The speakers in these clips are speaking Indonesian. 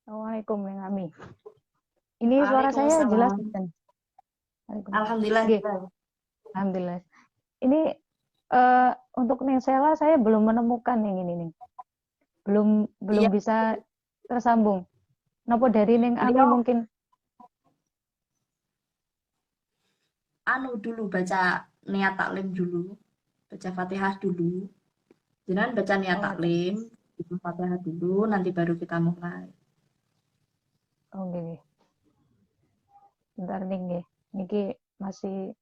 Assalamualaikum Neng Ami. Ini suara saya jelas Waalaikumsalam. kan? Waalaikumsalam. Alhamdulillah. Oke, alhamdulillah. Ini untuk Neng Sela saya belum menemukan yang ini nih. Belum belum Iya, bisa tersambung. Nopo dari Neng Ami beliau mungkin. dulu baca niat taklim dulu, baca Fatihah dulu. Jangan baca niat Oh, taklim, baca Fatihah dulu, nanti baru kita mulai. oh gini. Bentar nih nggih. Niki masih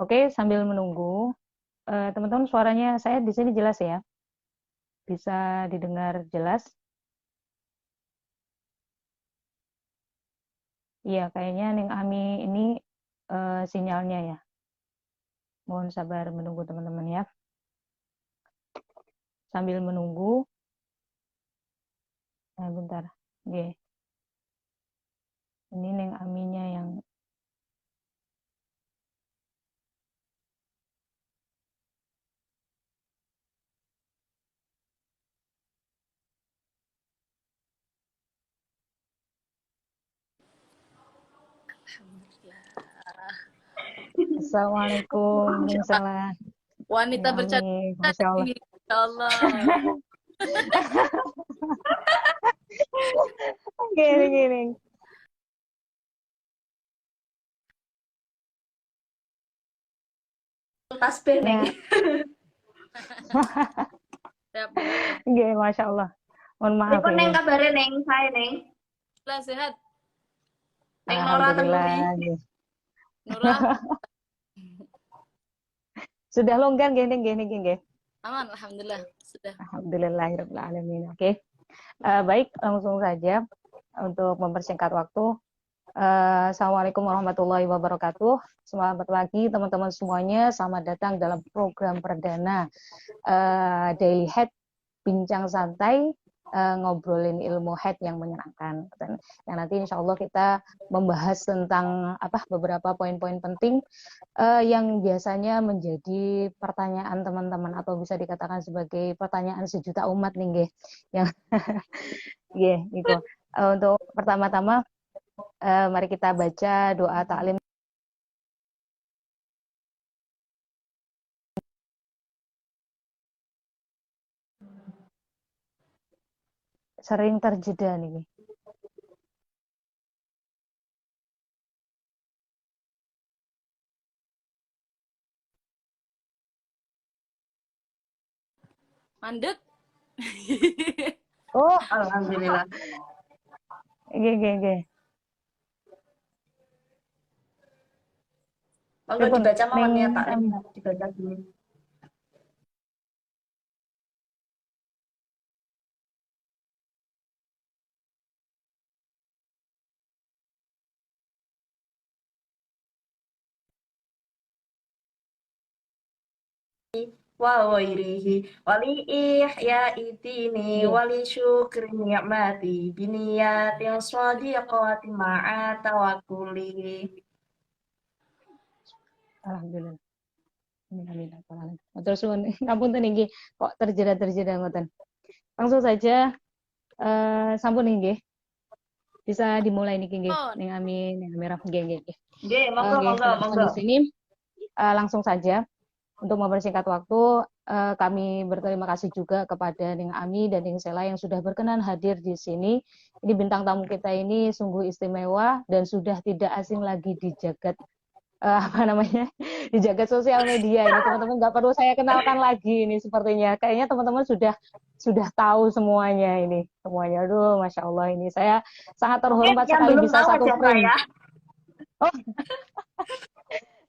oke sambil menunggu. Teman-teman suaranya saya di sini jelas ya? Bisa didengar jelas? Iya, kayaknya Neng Ami ini sinyalnya ya. Mohon sabar menunggu teman-teman ya. Sambil menunggu, nah bentar. Oke, ini Neng Aminya yang Assalamualaikum, Neng Masya Allah. Salah, Neng Wanita Ami, bercanda Masya Allah. ini. Ya Allah. Gini, gini. Tasbih, Neng. Ya, Siap, boleh. gini, Masya Allah. Mohon maaf Pripun Neng ini. kabare Neng? Saya Neng. Alhamdulillah sehat. Neng Nora teng pundi? Alhamdulillah. Gini. Nurah, Sudah longgar, gini, gini, gini. aman. Alhamdulillah. Sudah. Alhamdulillahirrahmanirrahim. Oke. Baik, langsung saja untuk mempersingkat waktu. Assalamualaikum warahmatullahi wabarakatuh. Selamat pagi teman-teman semuanya. Selamat datang dalam program perdana Daily Head Bincang Santai, ngobrolin ilmu head yang menyenangkan. Dan yang nanti insya Allah kita membahas tentang beberapa poin-poin penting yang biasanya menjadi pertanyaan teman-teman atau bisa dikatakan sebagai pertanyaan sejuta umat nih, nggih. Yang gitu. Untuk pertama-tama mari kita baca doa taklim. Sering terjeda nih. Mandek. Oh, Alhamdulillah. nggih. Monggo Pripun dibaca ning mawon niat taklim, dibaca dulu. Wa ghairihi wali ihya'i dini nggih. wali syukri ni'mati biniyatin shadiqati ma'a tawakkuli. Alhamdulillah. Amin amin. Amin. Matur suwun. Ngapunten nggih, kok terjeda ngoten. Langsung saja sampun nggih. Bisa dimulai niki nggih. Oh, Ning amin, ning amirah nggih. Nggih, monggo Nggih, monggo teman-teman monggo. di sini langsung saja untuk mempersingkat waktu kami berterima kasih juga kepada Ning Ami dan Ning Sela yang sudah berkenan hadir di sini. Ini bintang tamu kita ini sungguh istimewa dan sudah tidak asing lagi di jagat apa namanya di jagat sosial media ini teman-teman nggak perlu saya kenalkan lagi ini sepertinya kayaknya teman-teman sudah tahu semuanya ini semuanya. Aduh, masya Allah ini saya sangat Mungkin terhormat yang sekali belum bisa tahu satu aja frame. saya. Oh,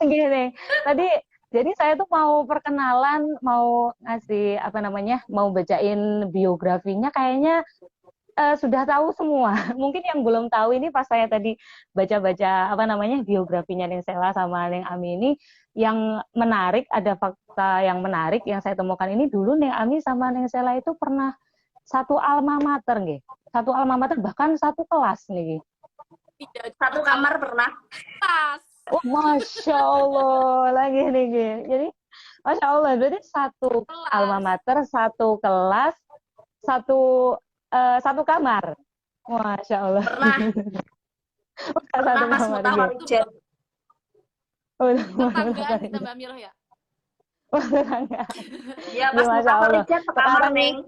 gini tadi jadi saya tuh mau perkenalan mau ngasih apa namanya mau bacain biografinya kayaknya sudah tahu semua. Mungkin yang belum tahu ini pas saya tadi baca-baca apa namanya biografinya Neng Sela sama Neng Ami ini yang menarik, ada fakta yang menarik yang saya temukan ini dulu Neng Ami sama Neng Sela itu pernah satu alma mater nggih. Satu alma mater bahkan satu kelas nih. Tidak Satu cuma kamar pernah. kelas. Oh, Masya Allah lagi nih. Jadi Masya Allah berarti satu alma Kelas. mater, satu kelas, satu satu kamar. Masya Allah. Pernah Satu pas kamar gitu. mutawarijan. Oh, Tetanggaan kita Mbak Mirah ya. tetangga. Iya, Iya, pas Masya Allah. mutawarijan sekamar, Sekarang nih, Neng.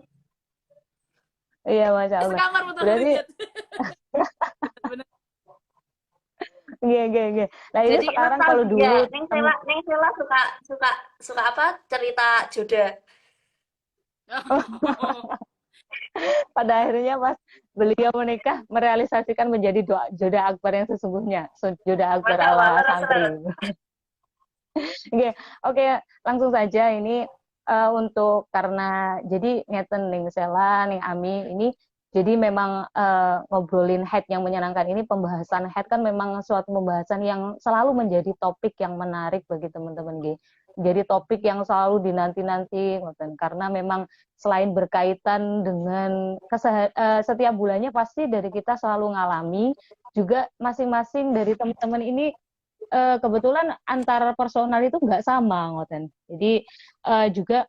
iya Masya Allah. Sekamar betul Berarti, benar. iya. Nah ini Jadi sekarang kalau nostalgia. dulu, Neng Sela suka apa? Cerita jodoh. pada akhirnya pas beliau menikah, merealisasikan menjadi jodoh akbar yang sesungguhnya. Jodoh akbar Masya Allah, ala leres. santri. Oke, langsung saja ini untuk karena jadi ngeten Ning Sela, Ning Ami ini jadi memang ngobrolin head yang menyenangkan ini pembahasan head kan memang suatu pembahasan yang selalu menjadi topik yang menarik bagi teman-teman G. Jadi topik yang selalu dinanti-nanti ngoten karena memang selain berkaitan dengan setiap bulannya pasti dari kita selalu ngalami juga masing-masing dari teman-teman ini kebetulan antar personal itu nggak sama ngoten. Jadi juga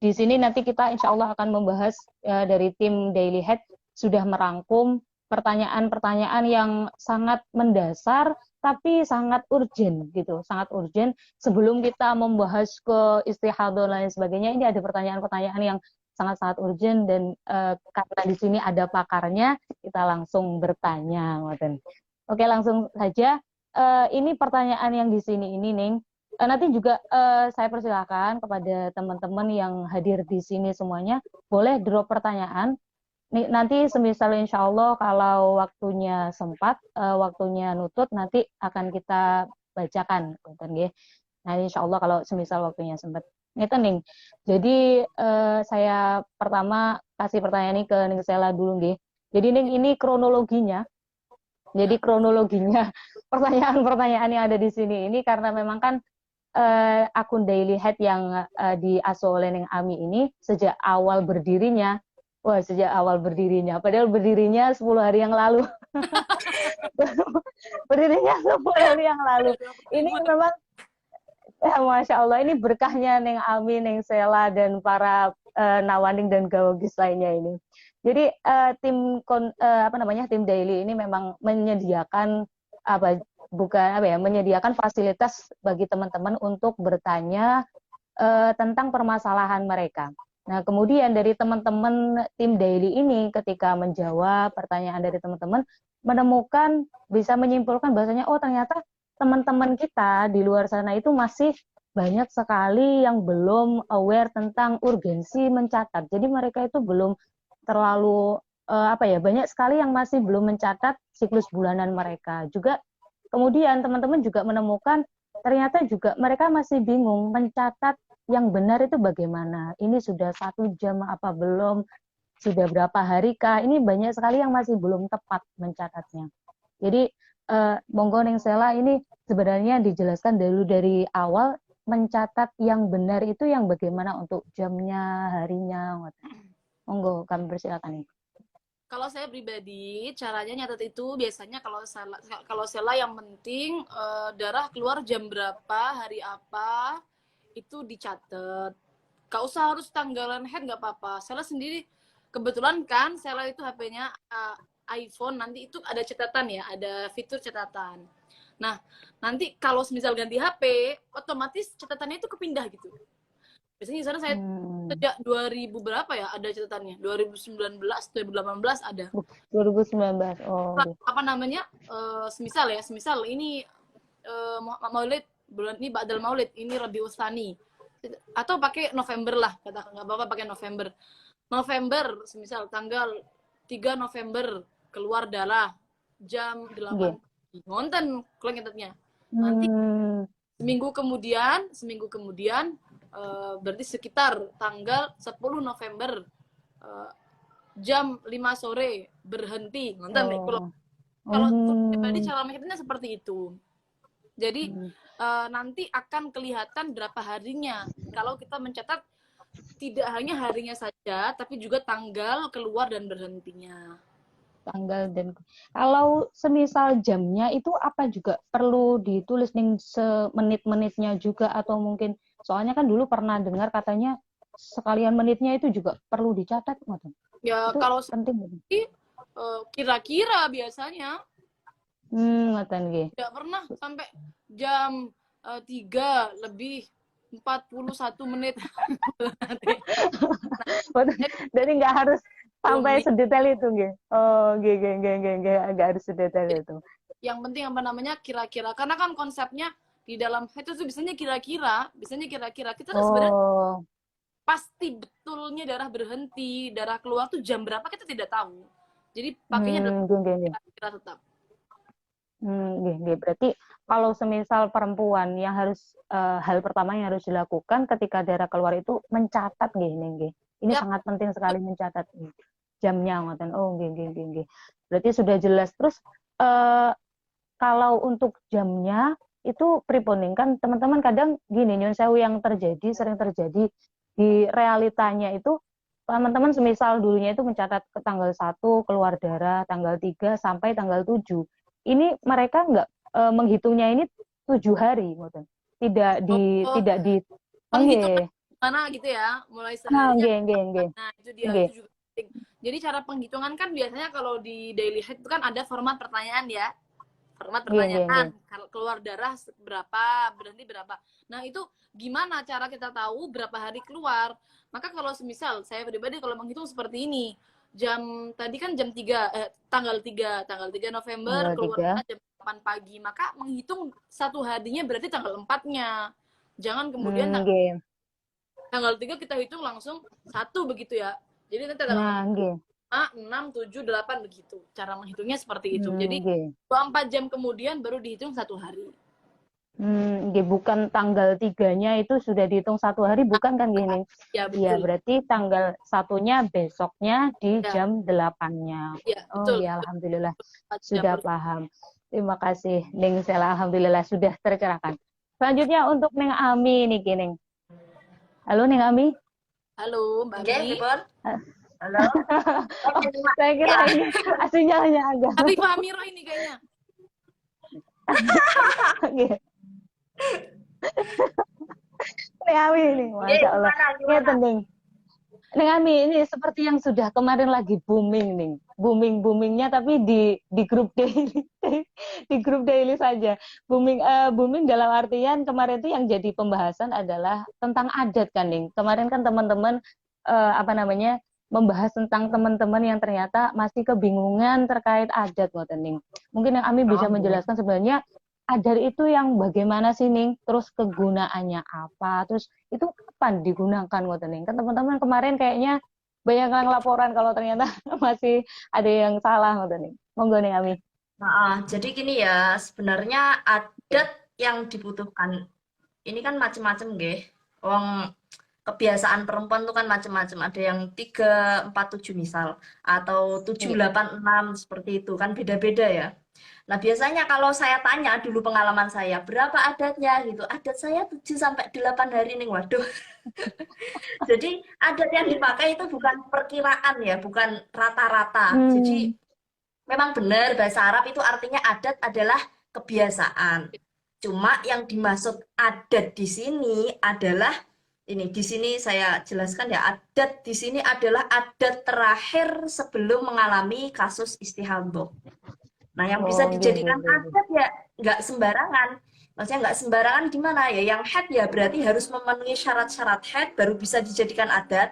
di sini nanti kita insya Allah akan membahas dari tim Daily Head sudah merangkum pertanyaan-pertanyaan yang sangat mendasar tapi sangat urgent gitu, sangat urgent. Sebelum kita membahas ke istihadah dan lain sebagainya, ini ada pertanyaan-pertanyaan yang sangat-sangat urgent dan karena di sini ada pakarnya, kita langsung bertanya, ngoten. Oke, langsung saja. Ini pertanyaan yang di sini ini, Ning. Nanti juga saya persilakan kepada teman-teman yang hadir di sini semuanya, boleh drop pertanyaan. Nanti semisal insya Allah kalau waktunya sempat, waktunya nutut, nanti akan kita bacakan. Nah insya Allah kalau semisal waktunya sempat. Ngeten Ning. Jadi saya pertama kasih pertanyaan ini ke Ning Sela dulu nggih. Jadi Ning ini kronologinya. Jadi kronologinya pertanyaan-pertanyaan yang ada di sini ini karena memang kan akun Daily Head yang diasuh oleh Neng Ami ini sejak awal berdirinya. Wah, sejak awal berdirinya. Padahal berdirinya 10 hari yang lalu. Berdirinya 10 hari yang lalu. Ini memang ya, Masya Allah, ini berkahnya Neng Ami, Neng Sela, dan para Nawaning dan Gawagis lainnya ini. Jadi tim Daily ini memang menyediakan menyediakan fasilitas bagi teman-teman untuk bertanya tentang permasalahan mereka. Nah, kemudian dari teman-teman tim Daily ini ketika menjawab pertanyaan dari teman-teman menemukan bisa menyimpulkan bahwasanya oh ternyata teman-teman kita di luar sana itu masih banyak sekali yang belum aware tentang urgensi mencatat. Jadi mereka itu belum terlalu banyak sekali yang masih belum mencatat siklus bulanan mereka. Juga kemudian teman-teman juga menemukan ternyata juga mereka masih bingung mencatat yang benar itu bagaimana. Ini sudah 1 jam apa belum? Sudah berapa hari kah? Ini banyak sekali yang masih belum tepat mencatatnya. Jadi monggo Neng Sela ini sebenarnya dijelaskan dulu dari awal mencatat yang benar itu yang bagaimana untuk jamnya, harinya. Monggo kami persilakan. Kalau saya pribadi, caranya nyatet itu biasanya kalau Sela yang penting darah keluar jam berapa, hari apa, itu dicatat. Gak usah harus tanggalan head, nggak apa-apa. Sela sendiri, kebetulan kan Sela itu HP-nya iPhone, nanti itu ada catatan ya, ada fitur catatan. Nah, nanti kalau misal ganti HP, otomatis catatannya itu kepindah gitu. Biasanya di sana saya sejak 2000 berapa ya ada catatannya? 2019, 2018 ada. 2019. Oh. Apa namanya? Semisal ini Maulid bulan ini Ba'dal Maulid, ini Rabiul Tsani. Atau pakai November lah, kata nggak apa-apa pakai November. November, semisal tanggal 3 November keluar darah jam 8 Nggih. ngonten kalau ngetetnya. Nanti seminggu kemudian berarti sekitar tanggal 10 November jam 5 sore berhenti ngonten deh. Kalau pribadi cara menghitungnya seperti itu. Jadi nanti akan kelihatan berapa harinya. Kalau kita mencatat tidak hanya harinya saja, tapi juga tanggal keluar dan berhentinya. Tanggal dan kalau semisal jamnya itu apa juga perlu ditulis nih semenit-menitnya juga atau mungkin soalnya kan dulu pernah dengar katanya sekalian menitnya itu juga perlu dicatat, Ya itu kalau penting. kira-kira biasanya Ngoten nggih. tidak pernah sampai jam 3 lebih 41 menit. Jadi nggak harus sampai sedetail itu nggih. Oh, nggih, nggak harus sedetail itu. Yang penting apa namanya kira-kira, karena kan konsepnya di dalam itu tuh biasanya kira-kira kita tuh sebenarnya pasti betulnya darah berhenti, darah keluar tuh jam berapa kita tidak tahu. Jadi pakainya kira-kira tetap. Berarti kalau semisal perempuan yang harus hal pertama yang harus dilakukan ketika darah keluar itu mencatat nggih. Ini sangat penting sekali mencatat jamnya ngoten. Oh, nggih. Berarti sudah jelas. Terus kalau untuk jamnya itu priponing kan teman-teman kadang gini nyun sewu yang sering terjadi di realitanya itu teman-teman semisal dulunya itu mencatat ke tanggal 1 keluar darah, tanggal 3 sampai tanggal 7. Ini mereka nggak menghitungnya ini 7 hari, tidak di mana gitu ya, mulai sehari. Nah itu dia itu juga penting. Jadi cara penghitungan kan biasanya kalau di daily head itu kan ada format pertanyaan ya, kalau keluar darah berapa, berhenti berapa. Nah itu gimana cara kita tahu berapa hari keluar? Maka kalau semisal saya pribadi kalau menghitung seperti ini, tadi kan tanggal 3 November keluar jam 8 pagi, maka menghitung satu harinya berarti tanggal 4-nya. Jangan kemudian tanggal 3 kita hitung langsung 1 begitu ya. Jadi nanti tanggal 6, 7, 8 begitu. Cara menghitungnya seperti itu. Jadi 24 jam kemudian baru dihitung 1 hari. Bukan tanggal 3-nya itu sudah dihitung 1 hari, bukan kan gini? Ya, betul. Ya, berarti tanggal 1-nya besoknya di jam 8-nya. Ya, betul. Ya, alhamdulillah. Sudah paham. Terima kasih, Ning Sela. Alhamdulillah sudah tercerahkan. Selanjutnya untuk Ning Ami nih, Ning. Halo, Ning Ami. Halo, Mbak Ami. Halo. Saya kira ini sinyalnya agak. Tapi Pak Amiro ini kayaknya. Ning Ami ini, Masya Allah. Ini penting. Ning Ami ini seperti yang sudah kemarin lagi booming nih. Boomingnya tapi di grup daily. Di grup daily saja. Booming dalam artian kemarin itu yang jadi pembahasan adalah tentang adat kan, Ning. Kemarin kan teman-teman membahas tentang teman-teman yang ternyata masih kebingungan terkait adat, Ning. Mungkin yang Ami bisa menjelaskan sebenarnya adat itu yang bagaimana sih, Ning? Terus kegunaannya apa? Terus itu kapan digunakan, Ning? Kan teman-teman kemarin kayaknya banyak yang laporan kalau ternyata masih ada yang salah, Ning. Monggo, Ning Ami. Jadi gini ya, sebenarnya adat yang dibutuhkan ini kan macam-macam, nggih. Kebiasaan perempuan itu kan macam-macam. Ada yang 3, 4, 7 misal. Atau 7, 8, 6 seperti itu. Kan beda-beda ya. Nah biasanya kalau saya tanya dulu pengalaman saya, berapa adatnya gitu. Adat saya 7 sampai 8 hari nih, waduh. Jadi adat yang dipakai itu bukan perkiraan ya, bukan rata-rata. Jadi memang benar bahasa Arab itu artinya adat adalah kebiasaan. Cuma yang dimaksud adat di sini adalah ini, di sini saya jelaskan ya, adat di sini adalah adat terakhir sebelum mengalami kasus istihadah. Nah, yang bisa dijadikan adat ya nggak sembarangan. Maksudnya nggak sembarangan gimana ya? Yang haid ya berarti harus memenuhi syarat-syarat haid baru bisa dijadikan adat.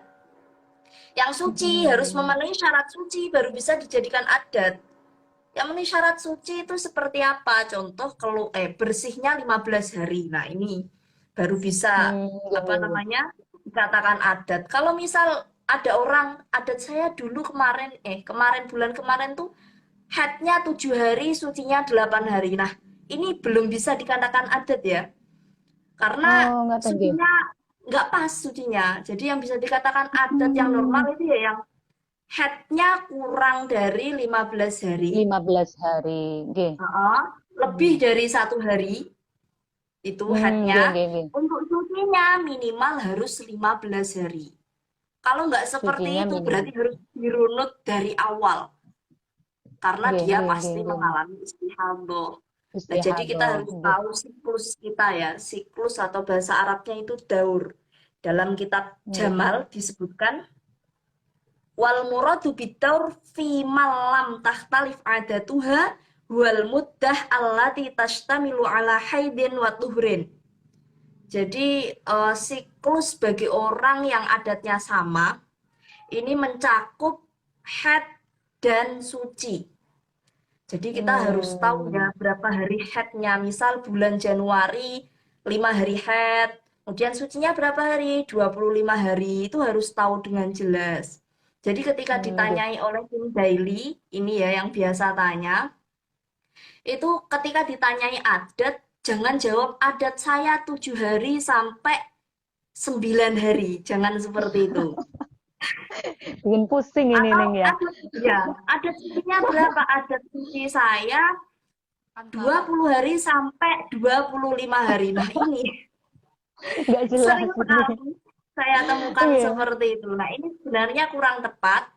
Yang suci harus memenuhi syarat suci baru bisa dijadikan adat. Yang memenuhi syarat suci itu seperti apa? Contoh bersihnya 15 hari. Nah, ini baru bisa Nggih, apa nggih, nggih. namanya? Dikatakan adat. Kalau misal ada orang adat saya dulu kemarin bulan kemarin tuh haidnya 7 hari, sucinya 8 hari. Nah, ini belum bisa dikatakan adat ya. Karena Oh, ngoten nggih. sucinya nggak pas sucinya. Jadi yang bisa dikatakan adat yang normal itu ya yang haidnya kurang dari 15 hari. 15 hari. Nggih. Heeh, lebih Hmm. dari 1 hari itu Nggih, haidnya. nggih, nggih. Untuk sucinya minimal harus 15 hari. Kalau nggak Sucinya seperti itu minimal. berarti harus dirunut dari awal. Karena Nggih, dia nggih, nggih, pasti nggih. mengalami istihadah. Nah, jadi kita Istihadah. harus Nggih. tahu siklus kita ya. Siklus atau bahasa Arabnya itu daur. Dalam kitab Nggih. Jamal disebutkan wal muradu bidaur fi malam tahtalif adatuha wal muddah allati tashtamilu ala haidin wa tuhrin. Jadi siklus bagi orang yang adatnya sama ini mencakup haid dan suci. Jadi kita harus tahu ya Hmm. berapa hari haidnya. Misal bulan Januari 5 hari haid, kemudian sucinya berapa hari? 25 hari. Itu harus tahu dengan jelas. Jadi ketika Nggih. ditanyai oleh tim daily, ini ya yang biasa tanya, itu ketika ditanyai adat, jangan jawab adat saya 7 hari sampai 9 hari. Jangan seperti itu. Bikin pusing ini Atau Ning ya. adat sucinya berapa? Adat suci saya Antara 20 hari sampai 25 hari. Nah, ini Nggak jelas sering ini. sekali saya temukan Iya. seperti itu. Nah, ini sebenarnya kurang tepat.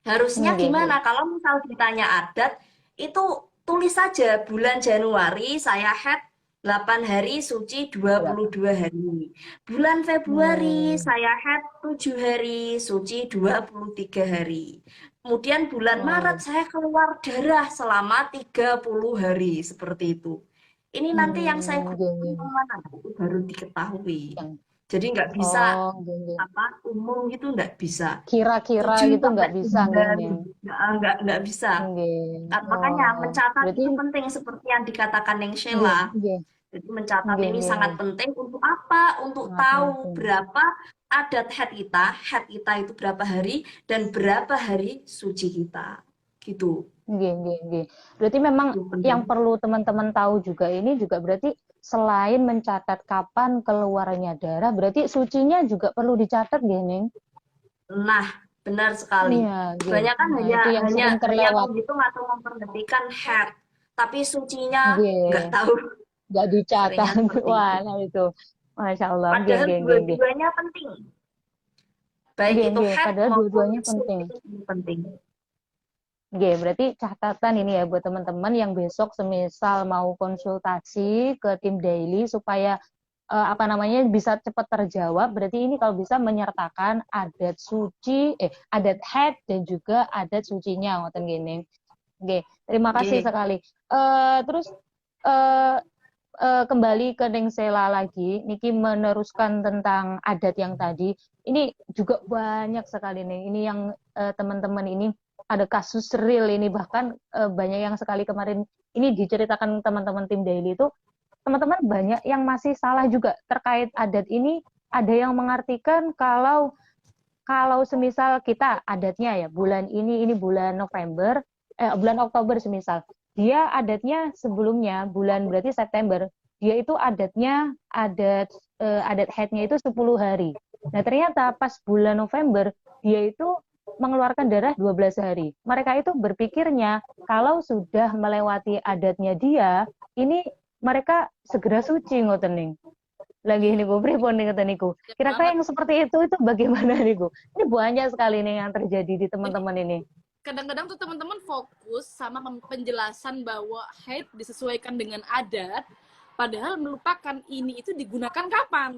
Harusnya Nggih, nggih. gimana? Kalau misal ditanya adat, itu tulis saja bulan Januari saya haid 8 hari, suci 22 hari. Bulan Februari Hmm. saya haid 7 hari, suci 23 hari. Kemudian bulan Maret Oh. saya keluar darah selama 30 hari, seperti itu. Ini nanti yang saya Nggih, gunakan nggih. kemana? Itu baru diketahui. Yang Jadi nggak bisa oh, nggih, nggih. umum gitu nggak bisa. Kira-kira 7 gitu sampai nggak bisa nggih, 9 Ning. nggak bisa. Nggih. Makanya Oh. mencatat Berarti itu penting seperti yang dikatakan Neng nggih, Sheila. nggih. Jadi mencatat Nggih, ini nggih, sangat nggih. penting untuk apa? Untuk Sangat tahu penting. berapa adat haid kita itu berapa hari dan berapa hari suci kita. Gitu. Nggih, nggih, nggih. Berarti memang Itu yang penting. perlu teman-teman tahu juga ini juga berarti selain mencatat kapan keluarnya darah, berarti sucinya juga perlu dicatat nggih, Ning? Nah, benar sekali. Iya, nggih. Kebanyakan Nah, hanya itu yang hanya sering hanya terlewat. menghitung atau memperhatikan haid, tapi sucinya nggak Nggih, tahu. nggak Seringnya dicatat. seperti itu. Wah, nah itu. Masya Allah. Nggih, Padahal nggih, nggih, nggih. dua-duanya penting. Baik Nggih, itu nggih. haid Padahal maupun dua-duanya penting. suci itu penting. Nggih, berarti catatan ini ya buat teman-teman yang besok semisal mau konsultasi ke tim daily supaya apa namanya bisa cepat terjawab. Berarti ini kalau bisa menyertakan adat suci, adat haid dan juga adat sucinya ngoten gini. Oke, terima kasih Nggih. sekali. Terus eh, kembali ke Neng Sela lagi, Niki meneruskan tentang adat yang tadi. Ini juga banyak sekali nih. Ini yang teman-teman ini ada kasus real ini bahkan banyak yang sekali kemarin ini diceritakan teman-teman tim daily itu teman-teman banyak yang masih salah juga terkait adat ini. Ada yang mengartikan kalau kalau semisal kita adatnya ya bulan ini bulan November, bulan Oktober semisal, dia adatnya sebelumnya bulan berarti September, dia itu adatnya adat haidnya itu 10 hari. Nah ternyata pas bulan November dia itu mengeluarkan darah 12 hari. Mereka itu berpikirnya kalau sudah melewati adatnya dia, ini mereka segera suci ngoten ning. Lagi niku pripun ngoten niku. banyak Kira-kira banget. yang seperti itu bagaimana niku? Ini banyak sekali nih yang terjadi di Jadi teman-teman ini. kadang-kadang tuh teman-teman fokus sama penjelasan bahwa haid disesuaikan dengan adat, padahal melupakan ini itu digunakan kapan?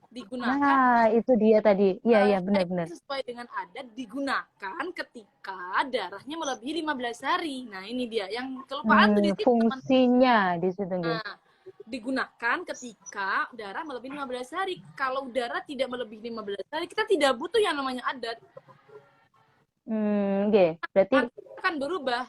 Digunakan Nah, itu dia tadi. Iya, iya, benar-benar. sesuai dengan adat digunakan ketika darahnya melebihi 15 hari. Nah, ini dia yang kelupaan tuh di situ, teman. Fungsinya di situ nggih. Nah, digunakan ketika darah melebihi 15 hari. Kalau darah tidak melebihi 15 hari, kita tidak butuh yang namanya adat. Nggih. Berarti Akan berubah.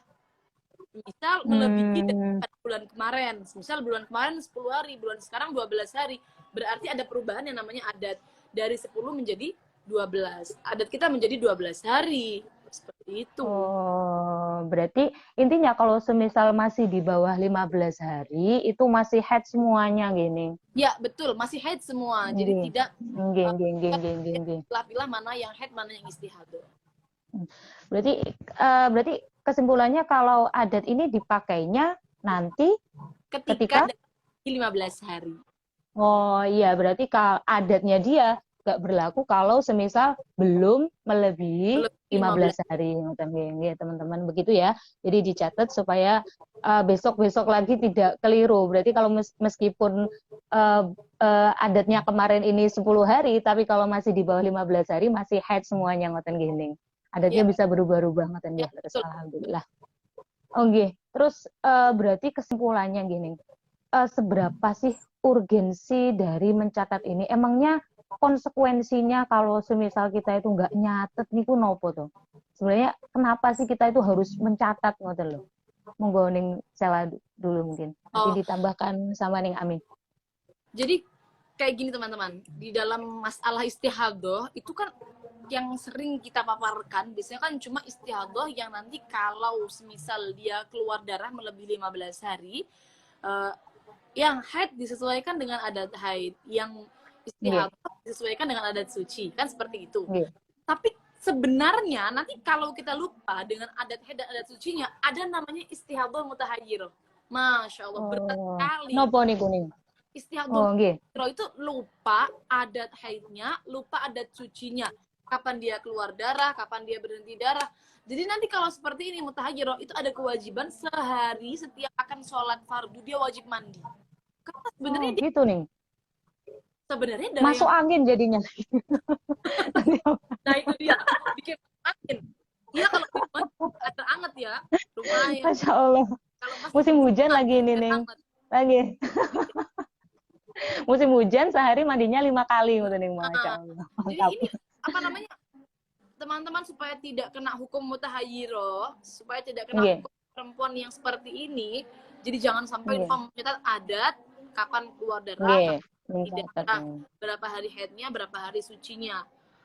Misal melebihi dari Hmm. bulan kemarin. Misal bulan kemarin 10 hari, bulan sekarang 12 hari. Berarti ada perubahan yang namanya adat. Dari 10 menjadi 12. Adat kita menjadi 12 hari. Seperti itu. Oh, berarti intinya kalau semisal masih di bawah 15 hari, itu masih head semuanya gini. Ya, betul. Masih haid semua. Jadi Nggih. tidak Nggih, nggih, nggih, nggih, nggih, nggih. pilih-pilih mana yang haid, mana yang istihadah. Berarti kesimpulannya kalau adat ini dipakainya nanti Ketika ketika 15 hari. oh iya berarti adatnya dia nggak berlaku kalau semisal belum melebihi Belum 15 hari ya, teman-teman begitu ya. Jadi dicatat supaya besok-besok lagi tidak keliru. Berarti kalau meskipun adatnya kemarin ini 10 hari tapi kalau masih di bawah 15 hari masih haid semuanya ngoten gini. Adatnya Ya, bisa berubah-ubah ngoten ya, nggih. Terus betul. alhamdulillah. Oh nggih. Terus berarti kesimpulannya gini. Seberapa sih urgensi dari mencatat ini? Emangnya konsekuensinya kalau semisal kita itu nggak nyatet niku nopo tuh? Sebenarnya kenapa sih kita itu harus mencatat ngoten lho? Monggo ning Sela dulu mungkin. Nanti Oh, ditambahkan sama ning Amin. jadi kayak gini teman-teman. Di dalam masalah istihadah itu kan yang sering kita paparkan biasanya kan cuma istihadah yang nanti kalau semisal dia keluar darah melebihi 15 hari, yang haid disesuaikan dengan adat haid, yang Nggih, istihadah disesuaikan dengan adat suci, kan seperti itu. nggih. Tapi sebenarnya nanti kalau kita lupa dengan adat haid dan adat sucinya, ada namanya istihadah mutahayyirah. Masya Allah, berat Oh, sekali. nopo niku ning? Istihadah Oh, nggih. mutahayyirah itu lupa adat haidnya, lupa adat sucinya. Kapan dia keluar darah, kapan dia berhenti darah. Jadi nanti kalau seperti ini mutahayyirah itu ada kewajiban sehari setiap akan sholat fardu dia wajib mandi. Karena sebenarnya Oh, gitu nih. sebenarnya darah Masuk yang angin jadinya. nah itu dia bikin angin. Iya kalau minuman ada anget ya, lumayan. Masya Allah. Kalau masih Musim hujan lagi ini nih. anget. Lagi. Musim hujan sehari mandinya 5 kali ngoten ning Masya Nah, Allah. jadi Mantap. ini apa namanya teman-teman supaya tidak kena hukum mutahayyirah, supaya tidak kena Nggih. hukum perempuan yang seperti ini, jadi jangan sampai Nggih. lupa mencatat adat kapan keluar darah, Nggih. kapan tidak, Mencatat. berapa hari haidnya, berapa hari sucinya.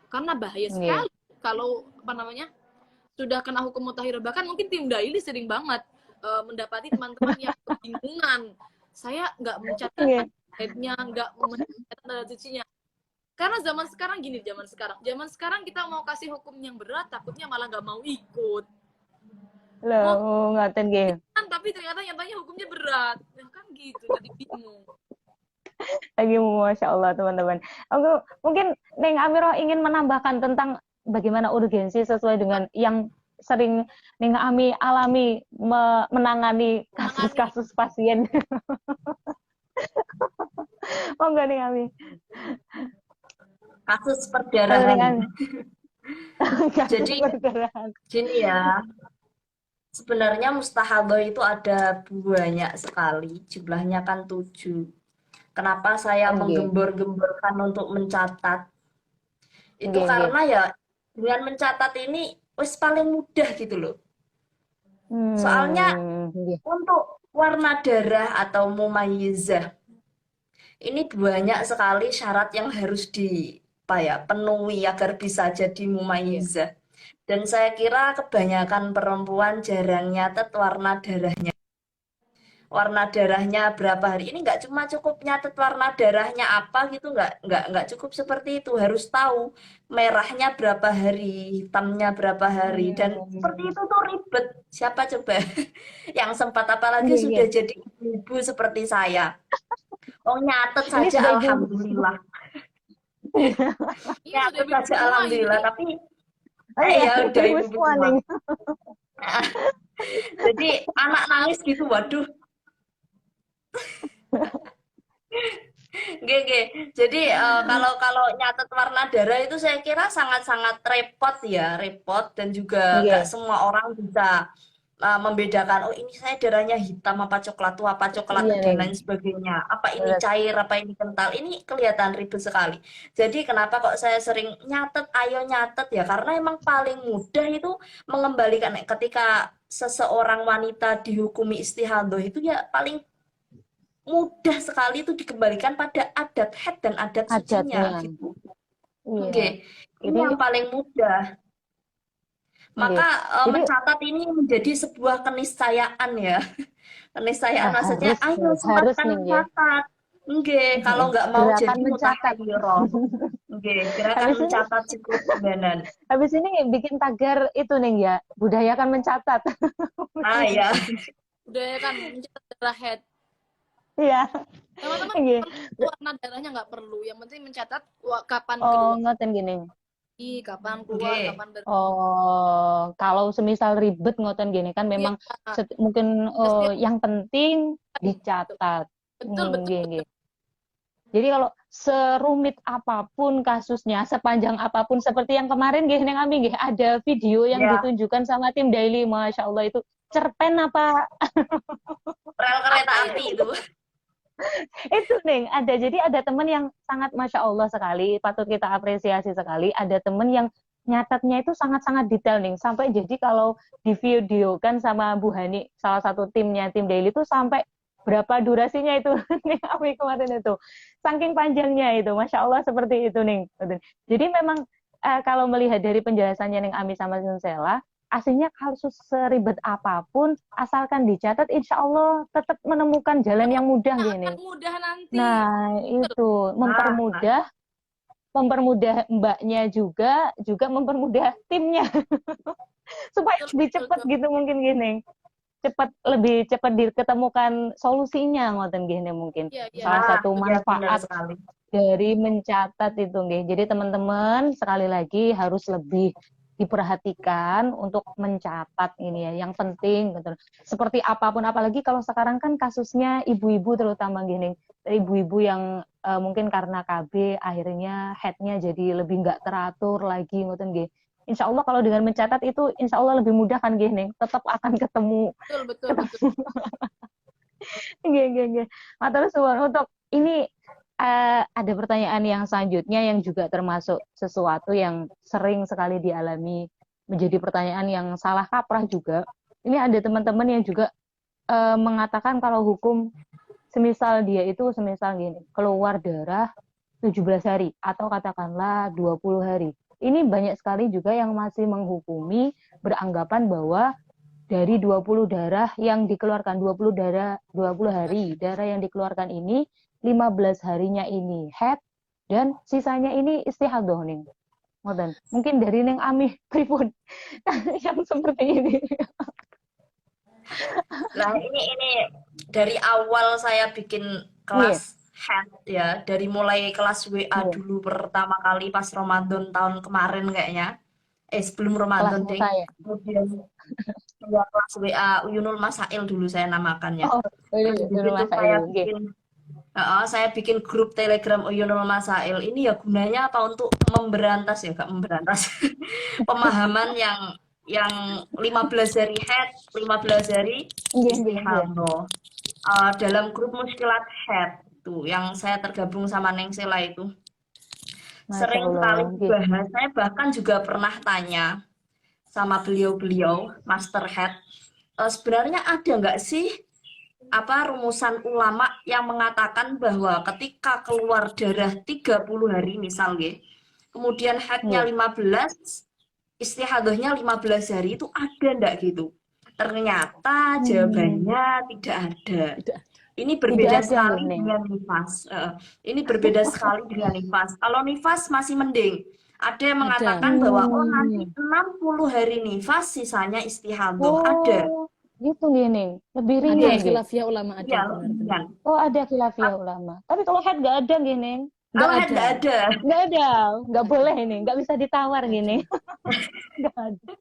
Karena bahaya Nggih. sekali kalau apa namanya sudah kena hukum mutahayyirah. Bahkan mungkin tim Daily sering banget mendapati teman-teman yang kebingungan. Saya nggak mencatat Nggih. haidnya, nggak mencatat adat sucinya. Karena zaman sekarang kita mau kasih hukum yang berat, takutnya malah nggak mau ikut. Loh, ngaten nggih. Kan, tapi ternyata nyatanya hukumnya berat. Ya kan gitu, jadi bingung. Lagi Masya Allah teman-teman. Mungkin Neng Amirah ingin menambahkan tentang bagaimana urgensi sesuai dengan yang sering Neng Ami alami menangani kasus-kasus pasien. Monggo Neng Ami. Kasus Halo, Neng perdarahan. Ami. Kasus Jadi perdarahan. gini ya, sebenarnya mustahadah itu ada banyak sekali, jumlahnya kan 7. Kenapa saya Nggih. menggembor-gemborkan untuk mencatat? Itu Nggih, karena ya dengan mencatat ini wis paling mudah gitu loh. Soalnya nggih. untuk warna darah atau mumayyizah ini banyak sekali syarat yang harus penuhi agar bisa jadi mumayyizah. Dan saya kira kebanyakan perempuan jarang nyatet warna darahnya. Warna darahnya berapa hari. Ini nggak cuma cukup nyatet warna darahnya apa gitu, nggak cukup seperti itu. Harus tahu merahnya berapa hari, hitamnya berapa hari. Dan seperti itu tuh ribet. Siapa coba yang sempat, apalagi Nggih, sudah nggih. jadi ibu seperti saya. Oh nyatet Ini saja sudah ibu. alhamdulillah. Iya, Nyatet udah saja alhamdulillah, tapi iya, ya udah ibu semua semua. Neng. Jadi anak nangis gitu, waduh. Gege. Jadi kalau nyatet warna darah itu saya kira sangat-sangat repot ya, repot dan juga Nggih. nggak semua orang bisa membedakan, oh ini saya darahnya hitam apa coklat tua apa coklat Iya, dan Neng. lain sebagainya. Apa ini Berat. cair, apa ini kental. Ini kelihatan ribet sekali. Jadi kenapa kok saya sering nyatet, ayo nyatet ya karena emang paling mudah itu mengembalikan ketika seseorang wanita dihukumi istihadah itu ya paling mudah sekali itu dikembalikan pada adat haid dan adat sucinya Adatnya. gitu. Iya. Oke, ini Jadi, yang paling mudah. iya. Maka Jadi mencatat ini menjadi sebuah keniscayaan ya. Keniscayaan maksudnya, harus ayo harus silahkan nih ya. mencatat. Nggih, kalau nggak mau Gerakan jadi mencatat. mutakhayyiroh. Nggih, gerakan Habis ini mencatat siklus bulanan. habis ini bikin tagar itu nih ya, budayakan mencatat. Ah ya, Budayakan mencatat darah head. Iya. Teman-teman Iya. warna darahnya nggak perlu. Yang penting mencatat kapan Oh, keluar, ngoten gini. kapan keluar, nggih. kapan berhenti. Oh, kalau semisal ribet ngoten gini kan Iya, memang mungkin Setiap- yang penting dicatat. betul, betul, Nggih, betul. nggih. Jadi kalau serumit apapun kasusnya, sepanjang apapun seperti yang kemarin nggih Neng Ami nggih ada video yang Ya, ditunjukkan sama tim Daily, Masya Allah itu cerpen apa rel kereta api itu. itu Neng ada. Jadi ada teman yang sangat Masya Allah sekali, patut kita apresiasi sekali. Ada teman yang nyatatnya itu sangat-sangat detail Neng, sampai jadi kalau di videokan sama Bu Hani, salah satu timnya tim Daily itu sampai berapa durasinya itu Neng Ami kemarin itu. Saking panjangnya itu, Masya Allah seperti itu Neng. Jadi memang kalau melihat dari penjelasannya Neng Ami sama Nunsela, aslinya kasus seribet apapun, asalkan dicatat, insya Allah tetap menemukan jalan yang mudah Akan gini. mudah nanti. Nah, itu Nah, mempermudah mbaknya juga mempermudah timnya supaya Betul, lebih betul, cepat betul. gitu mungkin gini. Lebih cepat diketemukan solusinya ngoten gini mungkin. Iya, iya. Salah satu iya benar manfaat sekali. dari mencatat itu nggih. Jadi teman-teman sekali lagi harus lebih diperhatikan untuk mencatat ini ya. Yang penting gitu. Seperti apapun apalagi kalau sekarang kan kasusnya ibu-ibu terutama gini. Ibu-ibu yang mungkin karena KB akhirnya headnya jadi lebih nggak teratur lagi ngoten nggih. Insya Allah kalau dengan mencatat itu insya Allah lebih mudah kan gini. Tetap akan ketemu. Betul, betul, betul. Nggih, nggih, nggih. Matur suwun untuk ini ada pertanyaan yang selanjutnya yang juga termasuk sesuatu yang sering sekali dialami menjadi pertanyaan yang salah kaprah juga. Ini ada teman-teman yang juga mengatakan kalau hukum semisal dia itu semisal gini, keluar darah 17 hari atau katakanlah 20 hari. Ini banyak sekali juga yang masih menghukumi beranggapan bahwa dari 20 darah yang dikeluarkan 20 hari darah yang dikeluarkan ini 15 harinya ini head dan sisanya ini istihadah nih. Mungkin dari Neng Ami pripun yang seperti ini. Nah, ini dari awal saya bikin Iya, kelas head ya, dari mulai kelas WA iya. dulu pertama kali pas Ramadan tahun kemarin kayaknya. Sebelum Kelas Ramadan deh. musa ya. Kemudian ya, kelas WA Uyunul Masail dulu saya namakannya. Oh, Terus ini di dulu situ masa itu. Nggih. saya bikin grup Telegram Uyunul Masail. Ini ya gunanya apa untuk memberantas ya, Kak, memberantas pemahaman yang 15 hari head, 15 hari Nggih, nggih, nggih. istihadah. Dalam grup Muskilat Head tuh yang saya tergabung sama Neng Sela itu Masya sering Allah. sekali Nggih. dibahas. Saya bahkan juga pernah tanya sama beliau-beliau Master Head, sebenarnya ada nggak sih apa rumusan ulama yang mengatakan bahwa ketika keluar darah 30 hari misal ya, kemudian headnya Nggih. 15, istihadahnya 15 hari itu ada ndak gitu? Ternyata jawabannya tidak ada. Tidak, Ini tidak berbeda ada sekali nih, Neng. dengan nifas. Ini berbeda sekali dengan nifas. Kalau nifas masih mending. Ada yang mengatakan bahwa nanti 60 hari nifas, sisanya istihadah. Ada. Oh, gitu nggih, Neng. Lebih Ada ringan nggih. khilafiyah ulama, ada Iya, benar-benar. Oh, ada khilafiyah ulama. Tapi kalau head nggak ada gini, Neng. Kalau head nggak ada. Nggak ada. Nggak boleh ini. Nggak bisa ditawar gini. Nggak ada.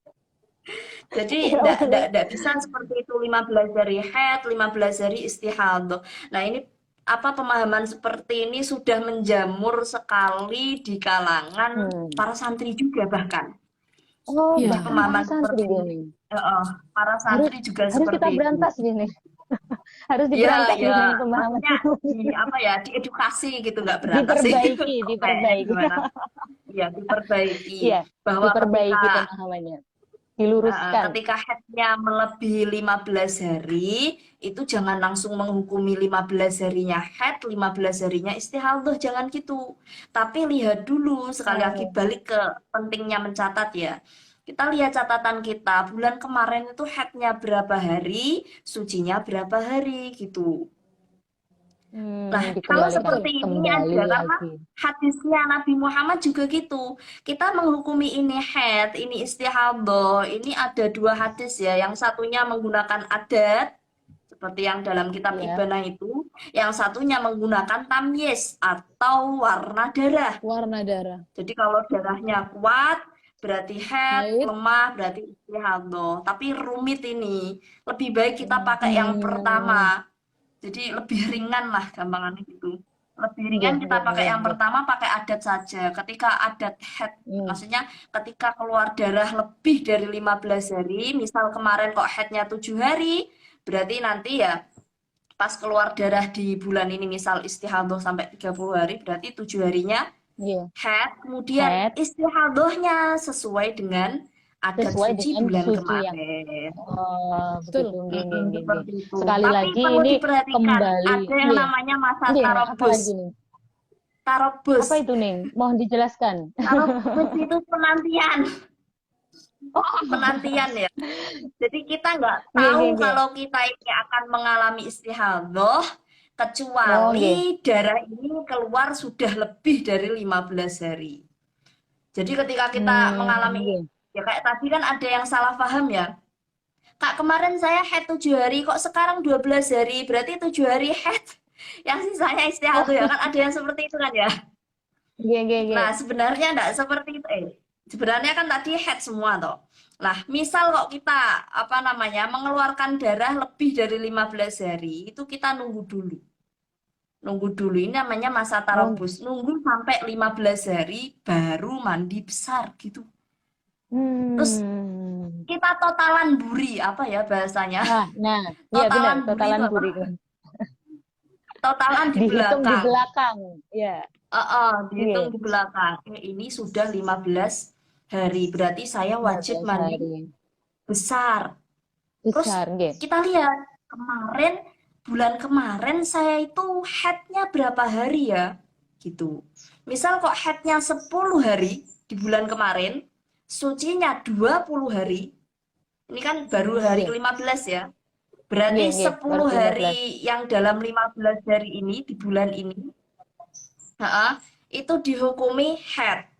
Jadi tidak bisa seperti itu 15 hari head, 15 hari istihadah. Nah, ini apa pemahaman seperti ini sudah menjamur sekali di kalangan para santri juga bahkan. Oh, Iya. bahkan para Pemahaman santri seperti gini. para Harus santri juga harus kita seperti itu. berantas gini. Harus Ya, diberantas gini ya, pemahaman. maksudnya diedukasi gitu, nggak berantas sih. Kayaknya Diperbaiki. gimana? Iya, diperbaiki Iya, bahwa diperbaiki pemahamannya. Diluruskan. ketika headnya melebihi 15 hari, itu jangan langsung menghukumi 15 harinya head, 15 harinya istihadah, jangan gitu. Tapi lihat dulu, sekali lagi Oh. balik ke pentingnya mencatat ya. Kita lihat catatan kita, bulan kemarin itu headnya berapa hari, sucinya berapa hari gitu. Nah, kalau Dikembalikan seperti ini kembali ada, karena lagi. hadisnya Nabi Muhammad juga gitu. Kita menghukumi ini haid, ini istihadah, ini ada dua hadis ya. Yang satunya menggunakan adat, seperti yang dalam kitab Ya, Ibana itu. Yang satunya menggunakan tamyiz atau warna darah. Warna darah. Jadi kalau darahnya kuat, berarti haid, Haid. lemah, berarti istihadah. Tapi rumit ini. Lebih baik kita pakai yang pertama. Jadi lebih ringan lah gampangannya gitu. Lebih ringan kita pakai yang pertama, pakai adat saja. Ketika adat head, maksudnya ketika keluar darah lebih dari 15 hari, misal kemarin kok headnya 7 hari, berarti nanti ya pas keluar darah di bulan ini, misal istihadah sampai 30 hari, berarti 7 harinya Iya. head, kemudian istihadahnya sesuai dengan adat Sesuai suci dengan bulan suci kemarin. Betul. Begitu. Seperti itu. Sekali Tapi lagi perlu ini diperhatikan, kembali. ada yang namanya masa Apa tarobus. lagi nih? Tarobus. Apa itu nih? Mohon dijelaskan. Tarobus itu penantian. Penantian ya. Jadi kita nggak tahu kalau kita ini akan mengalami istihadah kecuali darah ini keluar sudah lebih dari 15 hari. Jadi ketika kita mengalami, ya kayak tadi kan ada yang salah paham ya. Kak, kemarin saya head 7 hari, kok sekarang 12 hari, berarti 7 hari head. Yang sisanya istihadah ya kan, ada yang seperti itu kan ya. Nah, sebenarnya enggak seperti itu. Sebenarnya kan tadi head semua toh. Nah, misal kok kita mengeluarkan darah lebih dari 15 hari, itu kita nunggu dulu. Nunggu dulu, ini namanya masa tarobus. Nunggu sampai 15 hari baru mandi besar gitu. Terus kita totalan buri, apa ya bahasanya? Totalan buri. Totalan di dihitung belakang. Di belakang. Ya. Dihitung di belakang. Ini sudah 15 hari, berarti saya wajib mandi besar. Terus kita lihat bulan kemarin saya itu headnya berapa hari ya? Gitu. Misal kok headnya 10 hari di bulan kemarin, sucinya 20 hari. Ini kan baru hari ke-15 ya. Berarti 10 hari yang dalam 15 hari ini di bulan ini itu dihukumi head.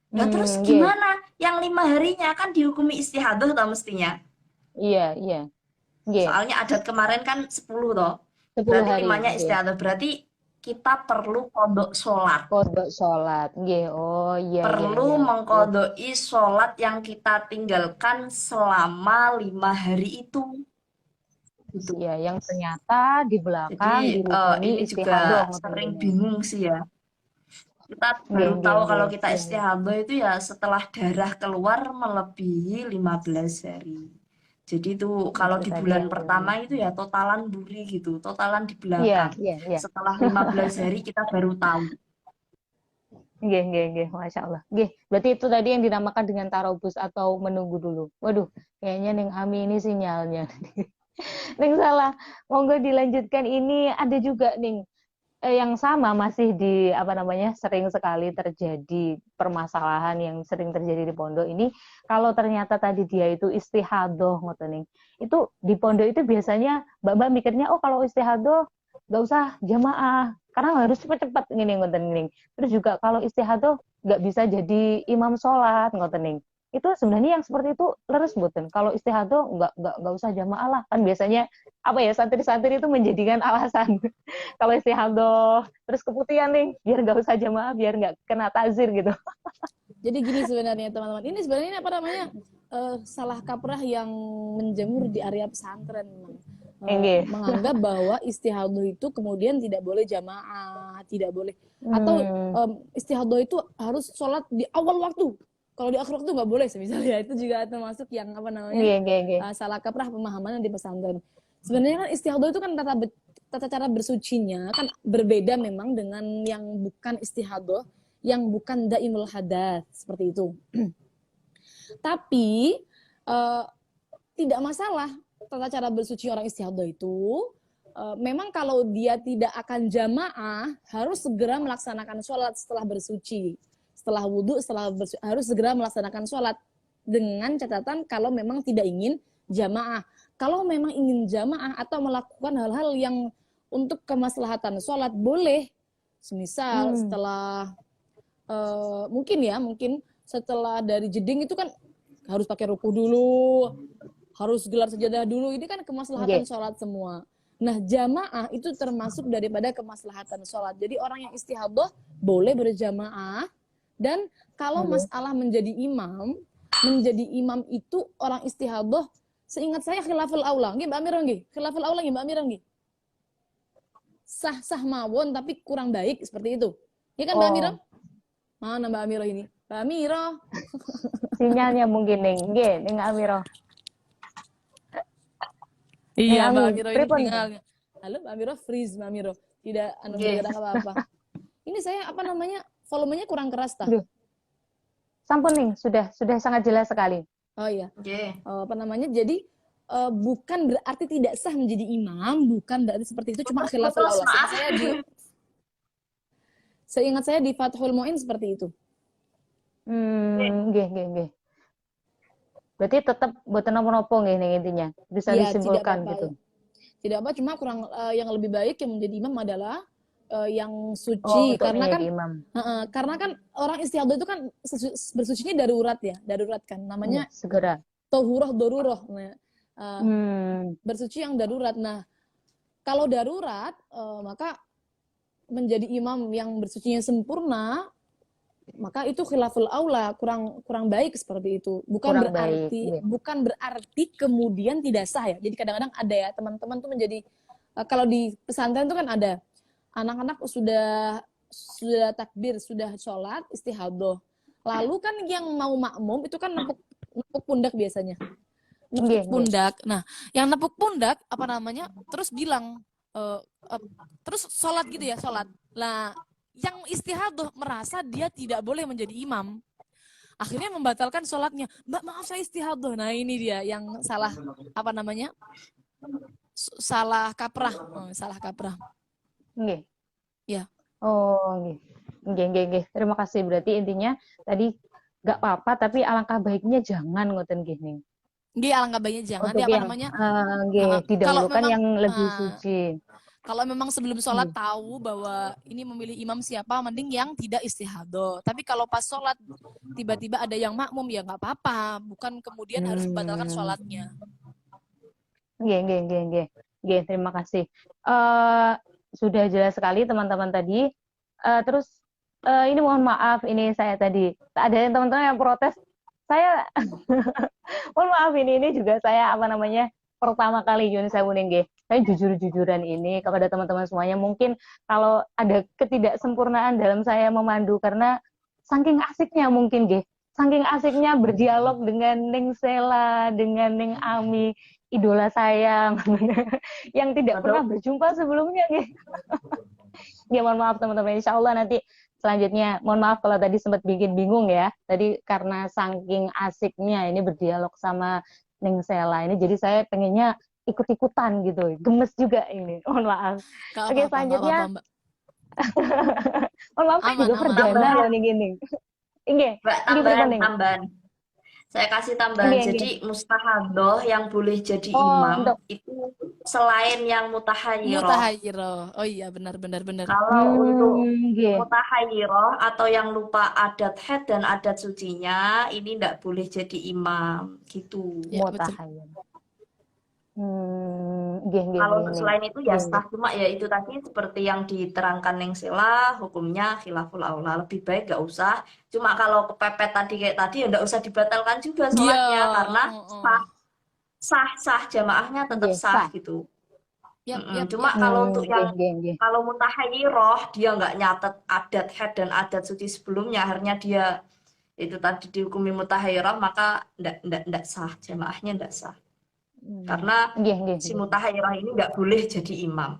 Nah, terus gimana? Yang 5 harinya kan dihukumi istihadah toh mestinya. Iya. Soalnya adat kemarin kan 10 toh. Berarti 5-nya istihadah. Berarti kita perlu kodok sholat. Perlu mengkodoi sholat yang kita tinggalkan selama 5 hari itu. Gitu. Ya, yang ternyata di belakang ini juga sering bingung sih ya. Kita baru tahu kalau kita istihadah itu ya setelah darah keluar melebihi 15 hari. Jadi itu kalau di bulan pertama itu ya totalan buri gitu, totalan di belakang. Setelah 15 hari kita baru tahu. Masya Allah. Berarti itu tadi yang dinamakan dengan tarobus atau menunggu dulu. Waduh, kayaknya Neng Ami ini sinyalnya. Neng salah, monggo dilanjutkan. Ini ada juga Neng yang sama masih sering sekali terjadi permasalahan yang sering terjadi di pondok ini. Kalau ternyata tadi dia itu istihadah ngoten Neng. Itu di pondok itu biasanya Mbak mikirnya kalau istihadah nggak usah jamaah karena harus cepat-cepat gini ngoten Neng. Terus juga kalau istihadah nggak bisa jadi imam sholat ngoten Neng. Itu sebenarnya yang seperti itu leres mboten. Kalau istihadah nggak usah jamaah lah, kan biasanya santri-santri itu menjadikan alasan kalau istihadah terus keputihan nih biar nggak usah jamaah, biar nggak kena tazir gitu. Jadi gini sebenarnya teman-teman, ini sebenarnya salah kaprah yang menjamur di area pesantren memang. Menganggap bahwa istihadah itu kemudian tidak boleh jamaah, tidak boleh atau istihadah itu harus sholat di awal waktu. kalau di akhrok tuh nggak boleh misalnya. Itu juga termasuk yang apa namanya Nggih, nggih, nggih. salah kaprah pemahaman di pesantren. Sebenarnya kan istihadah itu kan tata cara bersucinya kan berbeda memang dengan yang bukan istihadah, yang bukan daimul hadas seperti itu. Tapi tidak masalah tata cara bersuci orang istihadah itu. Memang kalau dia tidak akan jamaah harus segera melaksanakan sholat setelah bersuci, setelah wudhu, harus segera melaksanakan sholat dengan catatan kalau memang tidak ingin jamaah. Kalau memang ingin jamaah atau melakukan hal-hal yang untuk kemaslahatan sholat boleh. Semisal setelah mungkin setelah dari jeding itu kan harus pakai ruku dulu, harus gelar sajadah dulu. Ini kan kemaslahatan sholat semua. Nah, jamaah itu termasuk daripada kemaslahatan sholat. Jadi orang yang istihadah boleh berjamaah. Dan kalau masalah menjadi imam itu orang istihadah, seingat saya khilaful aula. Nggih Mbak Amira nggih. Khilaful aula nggih Mbak Amira nggih. Sah-sah mawon tapi kurang baik seperti itu. Ya kan Mbak Amira? Mana Mbak Amira ini? Mbak Amira. Sinyalnya mungkin nggih, ning Amira. Iya, Mbak Amiro ini sinyalnya. Halo, Mbak Amiro, freeze Mbak Amiro. Tidak bergerak apa-apa. Ini saya volumenya kurang keras tah. Sampun nih, sudah sangat jelas sekali. Oh iya. Jadi bukan berarti tidak sah menjadi imam, bukan berarti seperti itu, cuma khilaful aula. Seingat saya di Fathul Mu'in seperti itu. Nggih. Berarti tetap boten napa-napa nggih intinya. Bisa disimpulkan gitu. Tidak apa, cuma kurang yang lebih baik yang menjadi imam adalah yang suci karena kan orang istihadah itu kan bersucinya darurat kan namanya segera. Tahurah daruroh. Bersuci yang darurat. Nah, kalau darurat maka menjadi imam yang bersucinya sempurna, maka itu khilaful aula, kurang baik seperti itu. Bukan berarti kemudian tidak sah ya. Jadi kadang-kadang ada ya teman-teman tuh menjadi kalau di pesantren tuh kan ada anak-anak sudah takbir, sudah sholat istihadah. Lalu kan yang mau makmum itu kan nepuk pundak biasanya. Nepuk pundak. Nah, yang nepuk pundak terus bilang terus sholat gitu ya, sholat. Nah, yang istihadah merasa dia tidak boleh menjadi imam, akhirnya membatalkan sholatnya. Mbak, maaf saya istihadah. Nah, ini dia yang salah salah kaprah. Salah kaprah. Nggih. Ya. Oh, nggih. Terima kasih. Berarti intinya tadi nggak apa-apa, tapi alangkah baiknya jangan ngoten gini. Nggih, alangkah baiknya jangan. Didahulukan yang lebih suci. Kalau memang sebelum sholat tahu bahwa ini memilih imam siapa, mending yang tidak istihadah. Tapi kalau pas sholat tiba-tiba ada yang makmum, ya nggak apa-apa. Bukan kemudian harus membatalkan sholatnya. Nggih. Terima kasih. Sudah jelas sekali teman-teman tadi. Terus ini mohon maaf, ini saya tadi ada yang teman-teman yang protes. Saya mohon maaf ini juga saya pertama kali Yun saya nggih. Saya jujur-jujuran ini kepada teman-teman semuanya. Mungkin kalau ada ketidaksempurnaan dalam saya memandu karena saking asiknya mungkin nggih. Saking asiknya berdialog dengan Ning Sela, dengan Ning Ami, idola saya yang tidak pernah berjumpa sebelumnya nggih. Ya mohon maaf teman-teman. Insyaallah nanti selanjutnya mohon maaf kalau tadi sempat bikin bingung ya. Tadi karena saking asiknya ini berdialog sama Ning Sela ini, jadi saya pengennya ikut-ikutan gitu, gemes juga ini, mohon maaf. Oke, selanjutnya mohon maaf juga perdana loh nih gini. Tambahan. Saya kasih tambahan. Jadi mustahadoh yang boleh jadi imam itu selain yang mutahayyirah. Oh iya, benar. Kalau untuk mutahayyirah atau yang lupa adat haid dan adat sucinya, ini tidak boleh jadi imam gitu. Mutahayyirah. Kalau selain itu ya sah, cuma ya itu tadi seperti yang diterangkan Neng Sela, hukumnya khilaful aula, lebih baik gak usah. Cuma kalau kepepet kayak tadi ya nggak usah dibatalkan juga sholatnya karena sah jamaahnya tetap sah gitu. Cuma kalau untuk yang kalau mutahayyirah dia nggak nyatet adat haid dan adat suci sebelumnya, akhirnya dia itu tadi dihukumi mutahayyirah, maka ndak sah, jamaahnya ndak sah. Karena Nggih, nggih, si nggih. mutahayyirah ini nggak boleh jadi imam.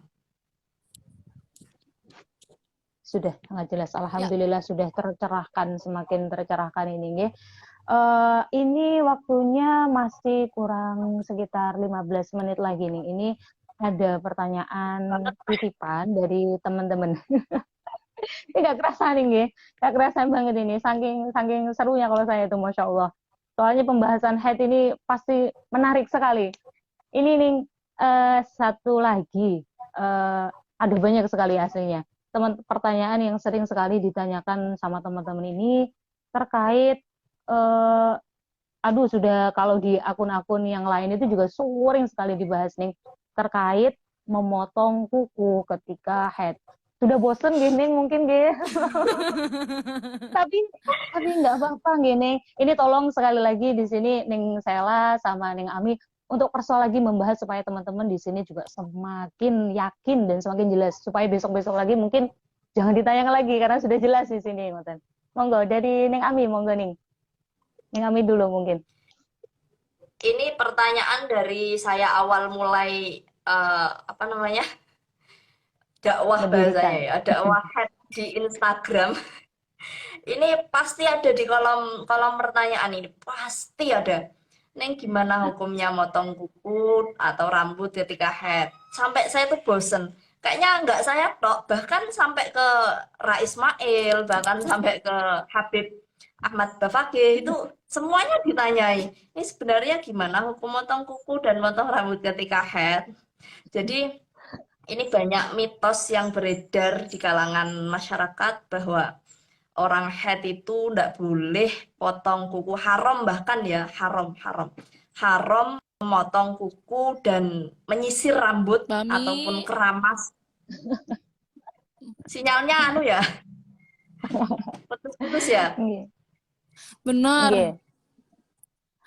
Sudah sangat jelas. Ya, Alhamdulillah sudah tercerahkan, semakin tercerahkan ini nggih. Ini waktunya masih kurang sekitar 15 menit lagi nih. Ini ada pertanyaan titipan dari teman-teman. Ini gak kerasa nih, nggih. Gak kerasa banget ini. Saking serunya kalau saya itu, Masya Allah. Soalnya pembahasan haid ini pasti menarik sekali. Ini nih, satu lagi. Ada banyak sekali aslinya. Pertanyaan yang sering sekali ditanyakan sama teman-teman ini terkait sudah kalau di akun-akun yang lain itu juga sering sekali dibahas nih terkait memotong kuku ketika haid. Sudah bosen gini mungkin gini. tapi nggak apa-apa gini. Ini tolong sekali lagi di sini Ning Sela sama Ning Ami untuk persoal lagi membahas supaya teman-teman di sini juga semakin yakin dan semakin jelas supaya besok-besok lagi mungkin jangan ditayang lagi karena sudah jelas di sini, ngoten. Monggo dari Ning Ami, monggo Ning. Ning Ami dulu mungkin. Ini pertanyaan dari saya awal mulai dakwah bahasanya ya, dakwah haid di Instagram. Ini pasti ada di kolom pertanyaan ini, pasti ada. Neng, gimana hukumnya motong kuku atau rambut ketika haid? Sampai saya tuh bosen. Kayaknya nggak saya tok, bahkan sampai ke Ra Ismail, bahkan sampai ke Habib Ahmad Bafaqih, itu semuanya ditanyai. Ini sebenarnya gimana hukum motong kuku dan motong rambut ketika haid? Jadi ini banyak mitos yang beredar di kalangan masyarakat bahwa orang haid itu tidak boleh potong kuku, haram bahkan ya, haram memotong kuku dan menyisir rambut Mami. ataupun keramas. Sinyalnya anu ya, putus-putus ya. Benar. Nggih.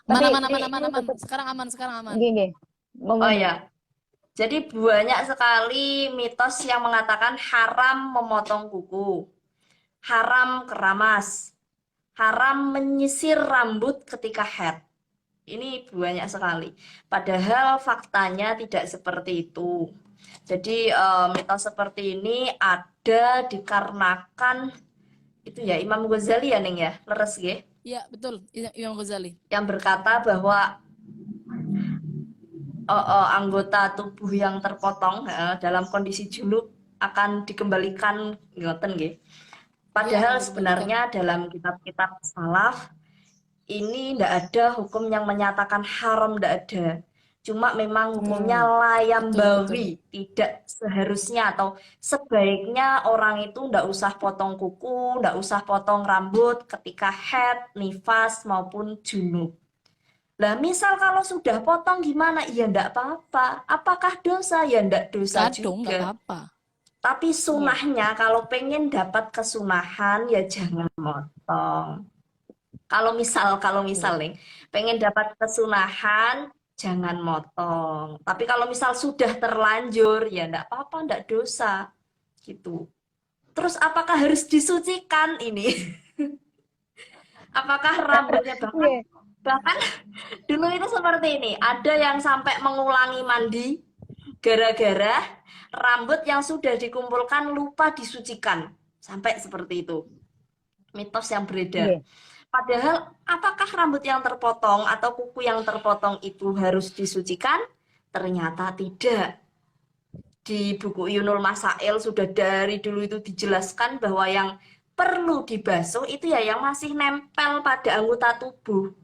Aman. Sekarang aman. Nggih. Oh ya. Jadi banyak sekali mitos yang mengatakan haram memotong kuku, haram keramas, haram menyisir rambut ketika haid. Ini banyak sekali. Padahal faktanya tidak seperti itu. Jadi mitos seperti ini ada dikarenakan itu ya Imam Ghazali ya Ning ya, leres nggih? Iya, betul. Imam Ghazali. Yang berkata bahwa anggota tubuh yang terpotong dalam kondisi junub akan dikembalikan, ngoten nggih. Padahal sebenarnya dalam kitab-kitab salaf ini tidak ada hukum yang menyatakan haram, tidak ada. Cuma memang hukumnya layambawi, tidak seharusnya atau sebaiknya orang itu tidak usah potong kuku, tidak usah potong rambut ketika haid, nifas maupun junub. Lah misal kalau sudah potong gimana? Ya enggak apa-apa. Apakah dosa? Ya enggak dosa juga. Enggak apa-apa. Tapi sunahnya kalau pengen dapat kesunahan ya jangan motong. Kalau misal nih pengen dapat kesunahan jangan motong. Tapi kalau misal sudah terlanjur ya enggak apa-apa, enggak dosa. Gitu. Terus apakah harus disucikan ini? Apakah rambutnya bahkan dulu itu seperti ini, ada yang sampai mengulangi mandi gara-gara rambut yang sudah dikumpulkan lupa disucikan, sampai seperti itu. Mitos yang beredar. Padahal apakah rambut yang terpotong atau kuku yang terpotong itu harus disucikan? Ternyata tidak. Di buku Yunul Masail sudah dari dulu itu dijelaskan bahwa yang perlu dibasuh itu ya yang masih nempel pada anggota tubuh.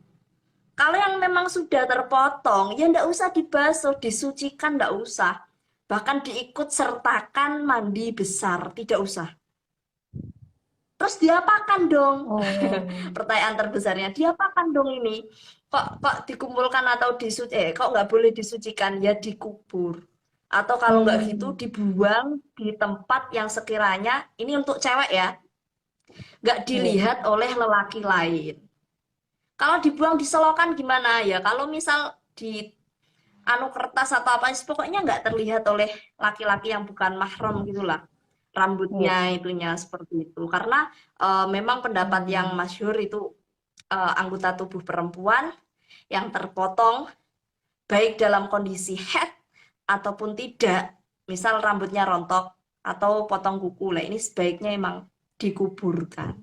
Kalau yang memang sudah terpotong, ya enggak usah dibasuh, disucikan enggak usah. Bahkan diikut sertakan mandi besar, tidak usah. Terus diapakan dong? Pertanyaan terbesarnya, diapakan dong ini? Kok dikumpulkan atau kok nggak boleh disucikan? Ya dikubur. Atau kalau nggak gitu dibuang di tempat yang sekiranya, ini untuk cewek ya, nggak dilihat oleh lelaki lain. Kalau dibuang di selokan gimana ya? Kalau misal di kertas atau apa, pokoknya nggak terlihat oleh laki-laki yang bukan mahram gitulah. Rambutnya itunya seperti itu. Karena memang pendapat yang masyhur itu anggota tubuh perempuan yang terpotong baik dalam kondisi head ataupun tidak, misal rambutnya rontok atau potong kuku lah, ini sebaiknya emang dikuburkan.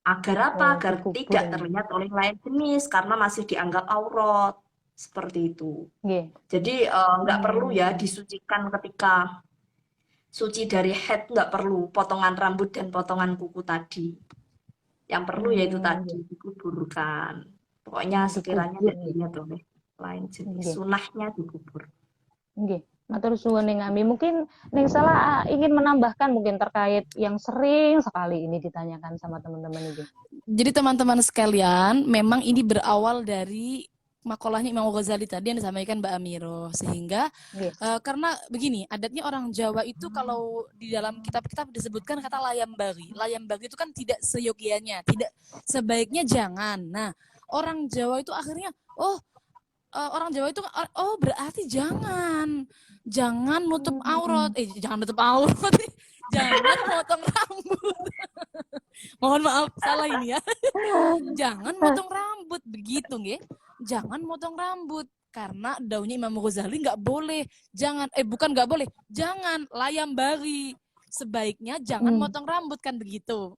Agar apa? Agar Dikubur tidak ini. terlihat oleh lain jenis karena masih dianggap aurat seperti itu. Nggih. Jadi nggak perlu ya disucikan ketika suci dari head, nggak perlu potongan rambut dan potongan kuku tadi. Yang perlu yaitu tadi dikuburkan. Pokoknya sekiranya Dikubur tidak nggih. dilihat oleh lain jenis. Nggih. Sunahnya dikubur. Nggih. Matur suwun ning Ami. Mungkin ning salah ingin menambahkan mungkin terkait yang sering sekali ini ditanyakan sama teman-teman ini. Jadi teman-teman sekalian, memang ini berawal dari makalahnya Imam Ghazali tadi yang disampaikan Mbak Amiro. Sehingga karena begini, adatnya orang Jawa itu kalau di dalam kitab-kitab disebutkan kata layambari. Layambari itu kan tidak seyogianya, tidak sebaiknya jangan. Nah, orang Jawa itu akhirnya, orang Jawa itu berarti jangan nutup aurat, jangan nutup aurat, jangan potong rambut. Mohon maaf salah ini ya. Jangan potong rambut begitu nggih. Jangan potong rambut karena daunnya Imam Ghazali nggak boleh. Bukan nggak boleh, jangan layambari. Sebaiknya jangan potong rambut kan begitu.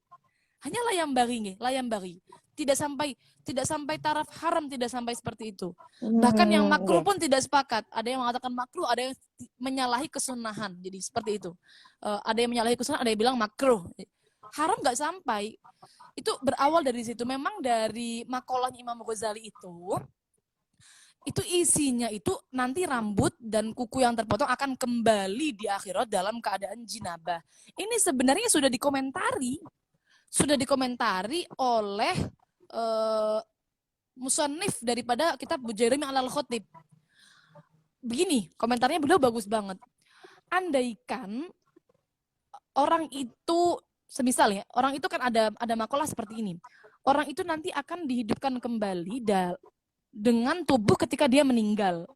Hanya layambari nggih, layambari. Tidak sampai taraf haram, tidak sampai seperti itu. Bahkan yang makruh pun tidak sepakat. Ada yang mengatakan makruh, ada yang menyalahi kesunahan. Jadi seperti itu. Ada yang menyalahi kesunahan, ada yang bilang makruh. Haram nggak sampai. Itu berawal dari situ. Memang dari makolahnya Imam Ghazali itu isinya itu nanti rambut dan kuku yang terpotong akan kembali di akhirat dalam keadaan jinabah. Ini sebenarnya sudah dikomentari oleh musannif daripada kitab Bujairimi al-Khatib. Begini, komentarnya beliau bagus banget. Andaikan orang itu, semisal ya, orang itu kan ada makalah seperti ini. Orang itu nanti akan dihidupkan kembali dengan tubuh ketika dia meninggal.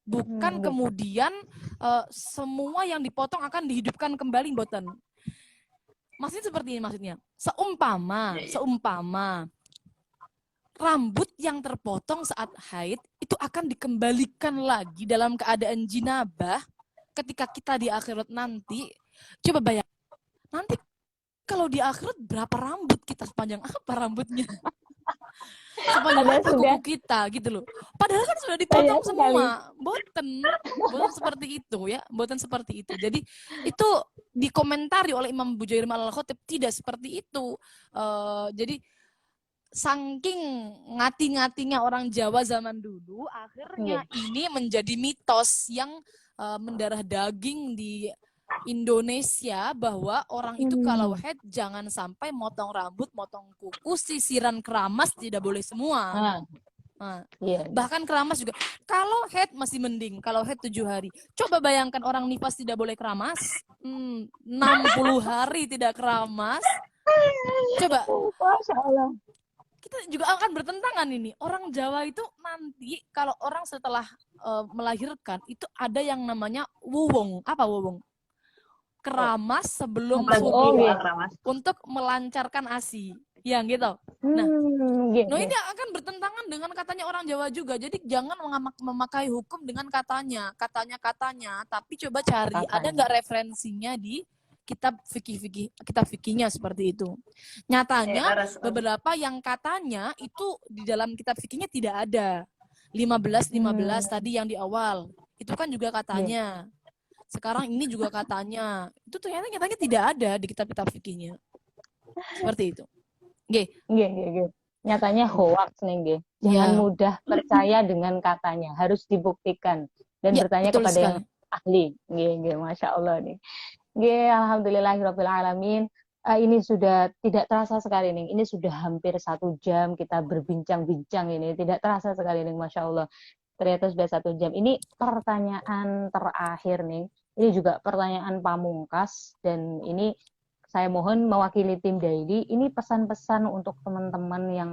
Bukan kemudian semua yang dipotong akan dihidupkan kembali, mboten. Maksudnya seperti ini maksudnya. Seumpama rambut yang terpotong saat haid itu akan dikembalikan lagi dalam keadaan jinabah ketika kita di akhirat nanti. Coba bayangkan, nanti kalau di akhirat berapa rambut kita, sepanjang apa rambutnya? Sepanjang apa kuku kita gitu loh. Padahal kan sudah dipotong semua. Boten seperti itu ya, boten seperti itu. Jadi itu dikomentari oleh Imam Bujairimi al-Khatib tidak seperti itu. Jadi saking ngati-ngatinya orang Jawa zaman dulu, akhirnya ini menjadi mitos yang mendarah daging di Indonesia, bahwa orang itu kalau haid jangan sampai motong rambut, motong kuku, sisiran keramas tidak boleh semua. Bahkan keramas juga. Kalau haid masih mending, kalau haid 7 hari. Coba bayangkan orang nifas tidak boleh keramas, 60 hari tidak keramas. Coba. Masya Allah. Kita juga akan bertentangan ini. Orang Jawa itu nanti kalau orang setelah melahirkan itu ada yang namanya wuwung. Apa wuwung? Keramas sebelum subuh untuk melancarkan ASI. Ya gitu. Nah, ini akan bertentangan dengan katanya orang Jawa juga. Jadi jangan memakai hukum dengan katanya, tapi coba cari ada nggak referensinya di kitab fikihnya seperti itu. Nyatanya beberapa yang katanya itu di dalam kitab fikihnya tidak ada. 15 tadi yang di awal. Itu kan juga katanya. Sekarang ini juga katanya. Itu ternyata nyatanya tidak ada di kitab-kitab fikihnya. Seperti itu. Nggih. Nyatanya hoax nih, nggih. Jangan mudah percaya dengan katanya, harus dibuktikan dan bertanya kepada yang ahli. Nggih, Masya Allah nih. Nggih, alhamdulillahirabbil alamin. Ini sudah tidak terasa sekali nih. Ini sudah hampir 1 jam kita berbincang-bincang ini. Tidak terasa sekali nih, Masya Allah. Ternyata sudah 1 jam. Ini pertanyaan terakhir nih. Ini juga pertanyaan pamungkas dan ini saya mohon mewakili tim Daily, ini pesan-pesan untuk teman-teman yang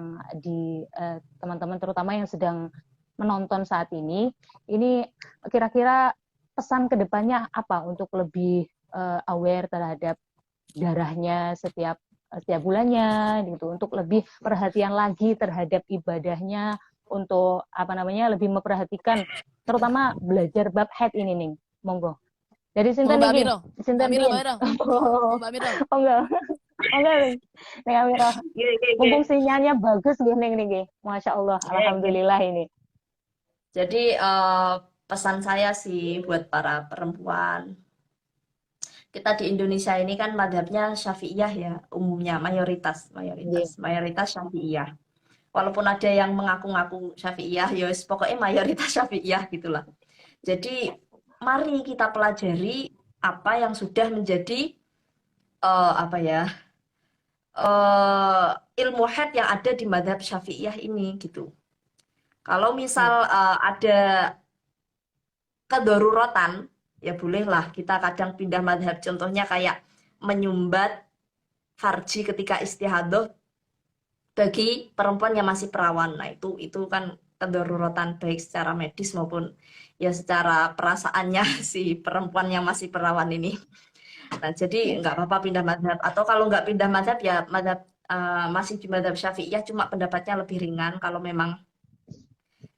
teman-teman terutama yang sedang menonton saat ini. Ini kira-kira pesan kedepannya apa untuk lebih aware terhadap darahnya setiap setiap bulannya gitu, untuk lebih perhatian lagi terhadap ibadahnya, untuk lebih memperhatikan terutama belajar bab head ini nih. Monggo. Dari Monggo sinten Mbak niki? Amiro. Mbak Sinten Amiro, riyin? Mbak Amiro. Oh, Mbak Amiro. enggak. Enggak, Neng Amira. Gini. Mumpung sinyalnya bagus nih Neng niki. Masya Allah, alhamdulillah ini. Jadi pesan saya sih buat para perempuan, kita di Indonesia ini kan madhabnya Syafi'iyah ya, umumnya mayoritas Syafi'iyah. Walaupun ada yang mengaku-ngaku Syafi'iyah, ya pokoknya mayoritas Syafi'iyah gitulah. Jadi mari kita pelajari apa yang sudah menjadi ilmu had yang ada di madhab Syafi'iyah ini gitu. Kalau misal ada kedaruratan, ya bolehlah kita kadang pindah madhab. Contohnya kayak menyumbat farji ketika istihadah bagi perempuan yang masih perawan. Nah itu kan kedaruratan baik secara medis maupun ya secara perasaannya si perempuan yang masih perawan ini. Nah jadi nggak apa-apa pindah madhab. Atau kalau nggak pindah madhab ya madhab masih di madhab Syafi'iyah, cuma pendapatnya lebih ringan. Kalau memang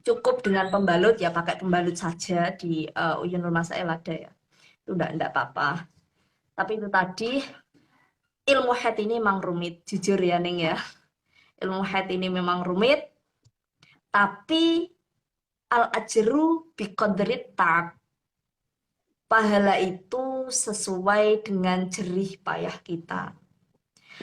cukup dengan pembalut ya pakai pembalut saja di Uyunul Masail ada ya, itu enggak apa-apa. Tapi itu tadi ilmu haid ini memang rumit, jujur ya Ning ya, ilmu haid ini memang rumit, tapi al ajru biqadrit ta'ab, pahala itu sesuai dengan jerih payah kita.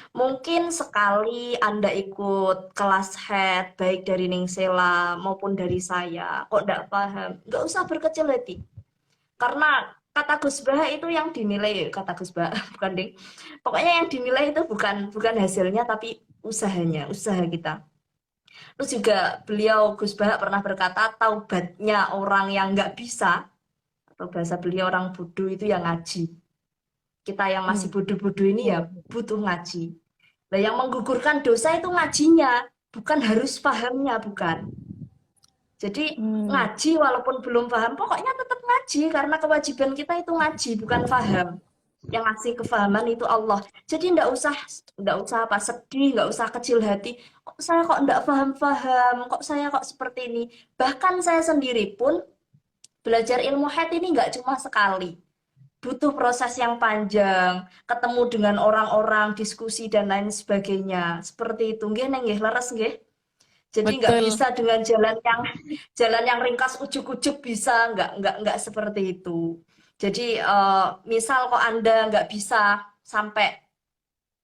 Mungkin sekali Anda ikut kelas head, baik dari Ningsela maupun dari saya, kok enggak paham, nggak usah berkecil hati. Karena kata Gus Bah itu yang dinilai, kata Gus Bah, bukan ding. Pokoknya yang dinilai itu bukan hasilnya, tapi usahanya, usaha kita. Terus juga beliau, Gus Bah pernah berkata, taubatnya orang yang nggak bisa, atau bahasa beliau orang bodoh itu yang ngaji. Kita yang masih bodoh-bodoh ini ya butuh ngaji. Nah, yang menggugurkan dosa itu ngajinya, bukan harus pahamnya, bukan. Jadi ngaji walaupun belum paham, pokoknya tetap ngaji karena kewajiban kita itu ngaji, bukan paham. Yang ngasih kefahaman itu Allah. Jadi enggak usah sedih, enggak usah kecil hati. Saya kok enggak paham-paham, kok saya kok seperti ini. Bahkan saya sendiri pun belajar ilmu haid ini enggak cuma sekali. Butuh proses yang panjang, ketemu dengan orang-orang, diskusi dan lain sebagainya. Seperti itu, nggih neng nggih leres nggih. Jadi nggak bisa dengan jalan yang ringkas ujuk-ujuk bisa, nggak seperti itu. Jadi misal kok Anda nggak bisa sampai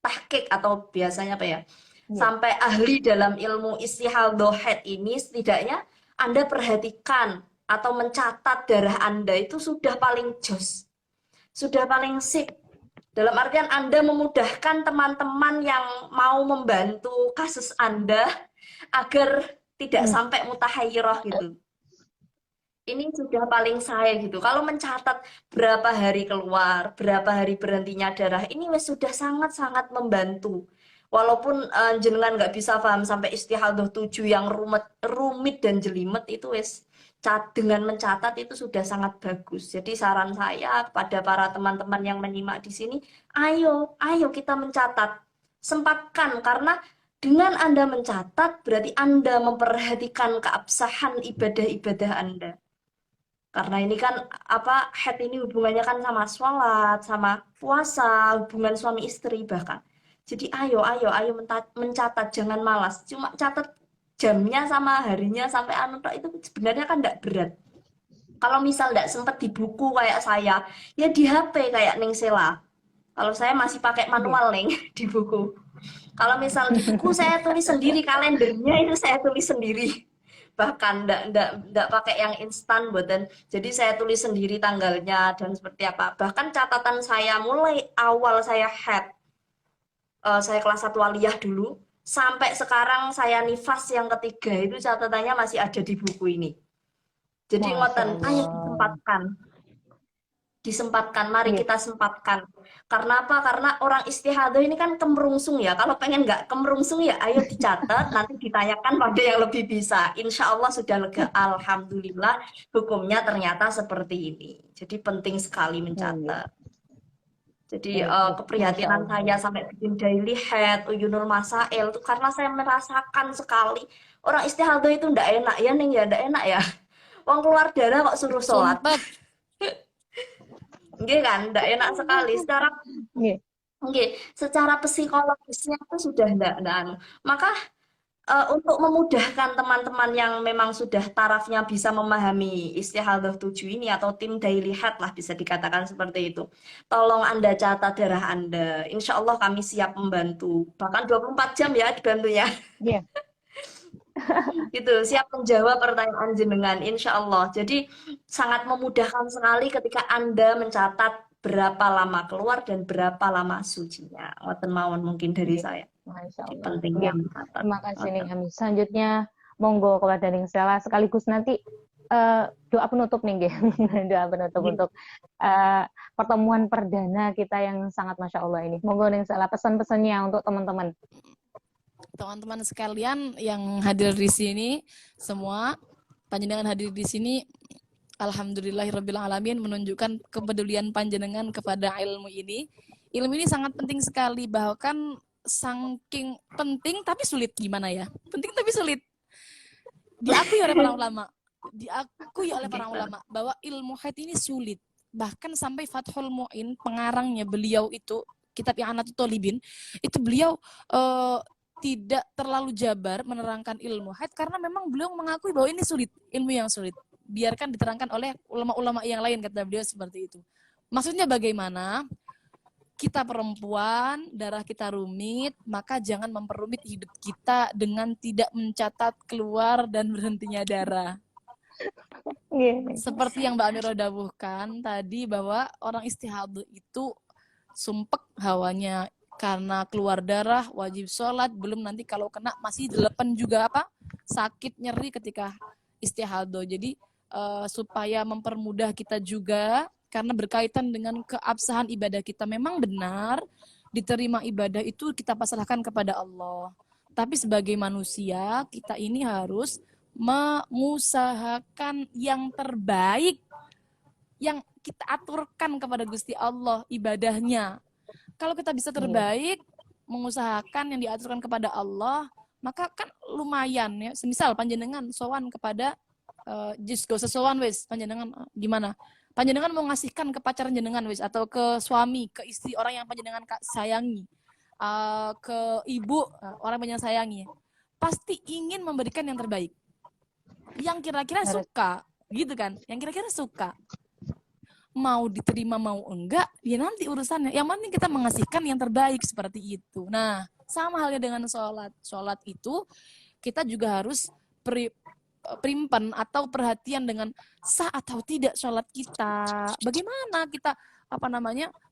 tahqiq atau biasanya apa ya, sampai ahli dalam ilmu istihadhah haid ini, setidaknya Anda perhatikan atau mencatat darah Anda itu sudah paling jos. Sudah paling sip. Dalam artian Anda memudahkan teman-teman yang mau membantu kasus Anda agar tidak sampai mutahayyirah gitu. Ini sudah paling saya gitu. Kalau mencatat berapa hari keluar, berapa hari berhentinya darah, ini sudah sangat-sangat membantu. Walaupun jenengan nggak bisa paham sampai istihadhah 7 yang rumit dan jelimet, itu dengan mencatat itu sudah sangat bagus. Jadi saran saya kepada para teman-teman yang menyimak di sini, ayo kita mencatat. Sempatkan, karena dengan Anda mencatat berarti Anda memperhatikan keabsahan ibadah-ibadah Anda. Karena ini kan haid ini hubungannya kan sama sholat, sama puasa, hubungan suami istri bahkan. Jadi ayo mencatat, jangan malas. Cuma catat jamnya sama harinya sampai itu sebenarnya kan enggak berat. Kalau misal enggak sempat di buku kayak saya, ya di HP kayak Ningsela. Kalau saya masih pakai manual di buku. Kalau misal di buku saya tulis sendiri, kalendernya itu saya tulis sendiri. Bahkan enggak pakai yang instan buatan. Jadi saya tulis sendiri tanggalnya dan seperti apa. Bahkan catatan saya mulai awal saya head, saya kelas 1 aliyah dulu, sampai sekarang saya nifas yang ketiga itu catatannya masih ada di buku ini. Jadi ngoten, ayo disempatkan, mari kita sempatkan. Karena apa? Karena orang istihadhah ini kan kemerungsung ya. Kalau pengen nggak kemerungsung ya ayo dicatat, nanti ditanyakan pada yang lebih bisa. Insya Allah sudah lega. Alhamdulillah hukumnya ternyata seperti ini. Jadi penting sekali mencatat. Jadi Masya keprihatinan saya Allah. sampai bikin daily head, Uyunul Masail itu karena saya merasakan sekali orang istihadah itu ndak enak ya Ning ya, ndak enak ya. Wong keluar darah kok suruh sholat. Sumpah. Nggih kan, ndak enak sekali. Nggih. Secara psikologisnya itu sudah ndak anu. Maka untuk memudahkan teman-teman yang memang sudah tarafnya bisa memahami istihadah 7 ini atau tim daily head lah bisa dikatakan seperti itu. Tolong Anda catat darah Anda. Insya Allah kami siap membantu. Bahkan 24 jam ya dibantunya. Iya. Gitu, siap menjawab pertanyaan jenengan, insya Allah. Jadi sangat memudahkan sekali ketika Anda mencatat berapa lama keluar dan berapa lama sucinya. Ngoten mawon mungkin dari Nggih. saya. Masya Jadi Allah. pentingnya Nggih. mencatat. Terima kasih Ngoten. Ning Ami. Selanjutnya monggo kepada Ning Sela sekaligus nanti doa penutup nih nggih. Doa penutup Nggih. untuk pertemuan perdana kita yang sangat Masya Allah ini. Monggo Ning Sela pesan-pesannya untuk teman-teman. Teman-teman sekalian yang hadir di sini semua, panjenengan hadir di sini, alhamdulillahirabbil alamin, menunjukkan kepedulian panjenengan kepada ilmu ini. Ilmu ini sangat penting sekali, bahkan saking penting tapi sulit, gimana ya? Penting tapi sulit. Diakui oleh para ulama, bahwa ilmu hadis ini sulit. Bahkan sampai Fathul Mu'in, pengarangnya beliau itu, kitab yang Anatut Tolibin, itu beliau tidak terlalu jabar menerangkan ilmu haid karena memang beliau mengakui bahwa ini sulit, ilmu yang sulit. Biarkan diterangkan oleh ulama-ulama yang lain, kata beliau seperti itu. Maksudnya bagaimana? Kita perempuan, darah kita rumit, maka jangan memperumit hidup kita dengan tidak mencatat keluar dan berhentinya darah. Seperti yang Mbak Amira dawuhkan tadi, bahwa orang istihadah itu sumpek hawanya, karena keluar darah wajib sholat, belum nanti kalau kena masih 8 juga sakit nyeri ketika istihadah. Jadi supaya mempermudah kita juga, karena berkaitan dengan keabsahan ibadah kita. Memang benar diterima ibadah itu kita pasrahkan kepada Allah, tapi sebagai manusia kita ini harus mengusahakan yang terbaik yang kita aturkan kepada Gusti Allah ibadahnya. Kalau kita bisa terbaik, mengusahakan yang diaturkan kepada Allah, maka kan lumayan ya. Semisal panjenengan sowan kepada jis gak usah sowan wis, panjenengan gimana? Panjenengan mau ngasihkan ke pacar jenengan wis, atau ke suami, ke istri orang yang panjenengan sayangi, ke ibu orang yang sayangi, pasti ingin memberikan yang terbaik, yang kira-kira suka, gitu kan? Yang kira-kira suka. Mau diterima mau enggak, ya nanti urusannya. Yang penting kita mengasihkan yang terbaik, seperti itu. Nah, sama halnya dengan sholat. Sholat itu kita juga harus primpen atau perhatian dengan sah atau tidak sholat kita. Bagaimana kita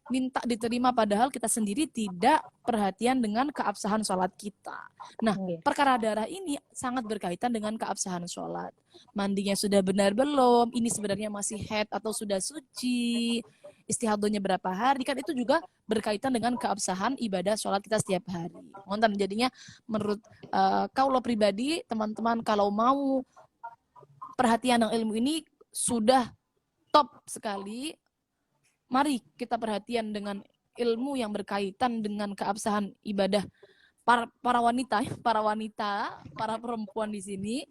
minta diterima padahal kita sendiri tidak perhatian dengan keabsahan sholat kita. Nah, perkara darah ini sangat berkaitan dengan keabsahan sholat. Mandinya sudah benar belum? Ini sebenarnya masih haid atau sudah suci? Istihadahnya berapa hari? Kan itu juga berkaitan dengan keabsahan ibadah sholat kita setiap hari. Ngonten, jadinya menurut kaulo pribadi, teman-teman kalau mau perhatian dengan ilmu ini sudah top sekali, mari kita perhatian dengan ilmu yang berkaitan dengan keabsahan ibadah para wanita, para perempuan di sini,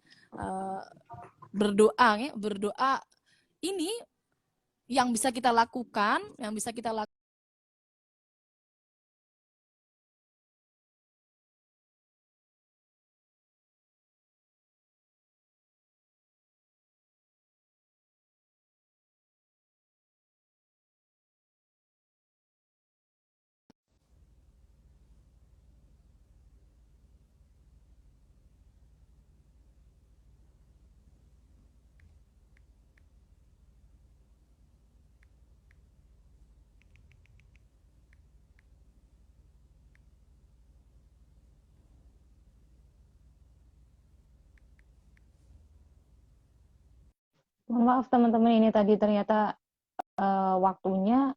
berdoa ini yang bisa kita lakukan, Mohon maaf teman-teman, ini tadi ternyata waktunya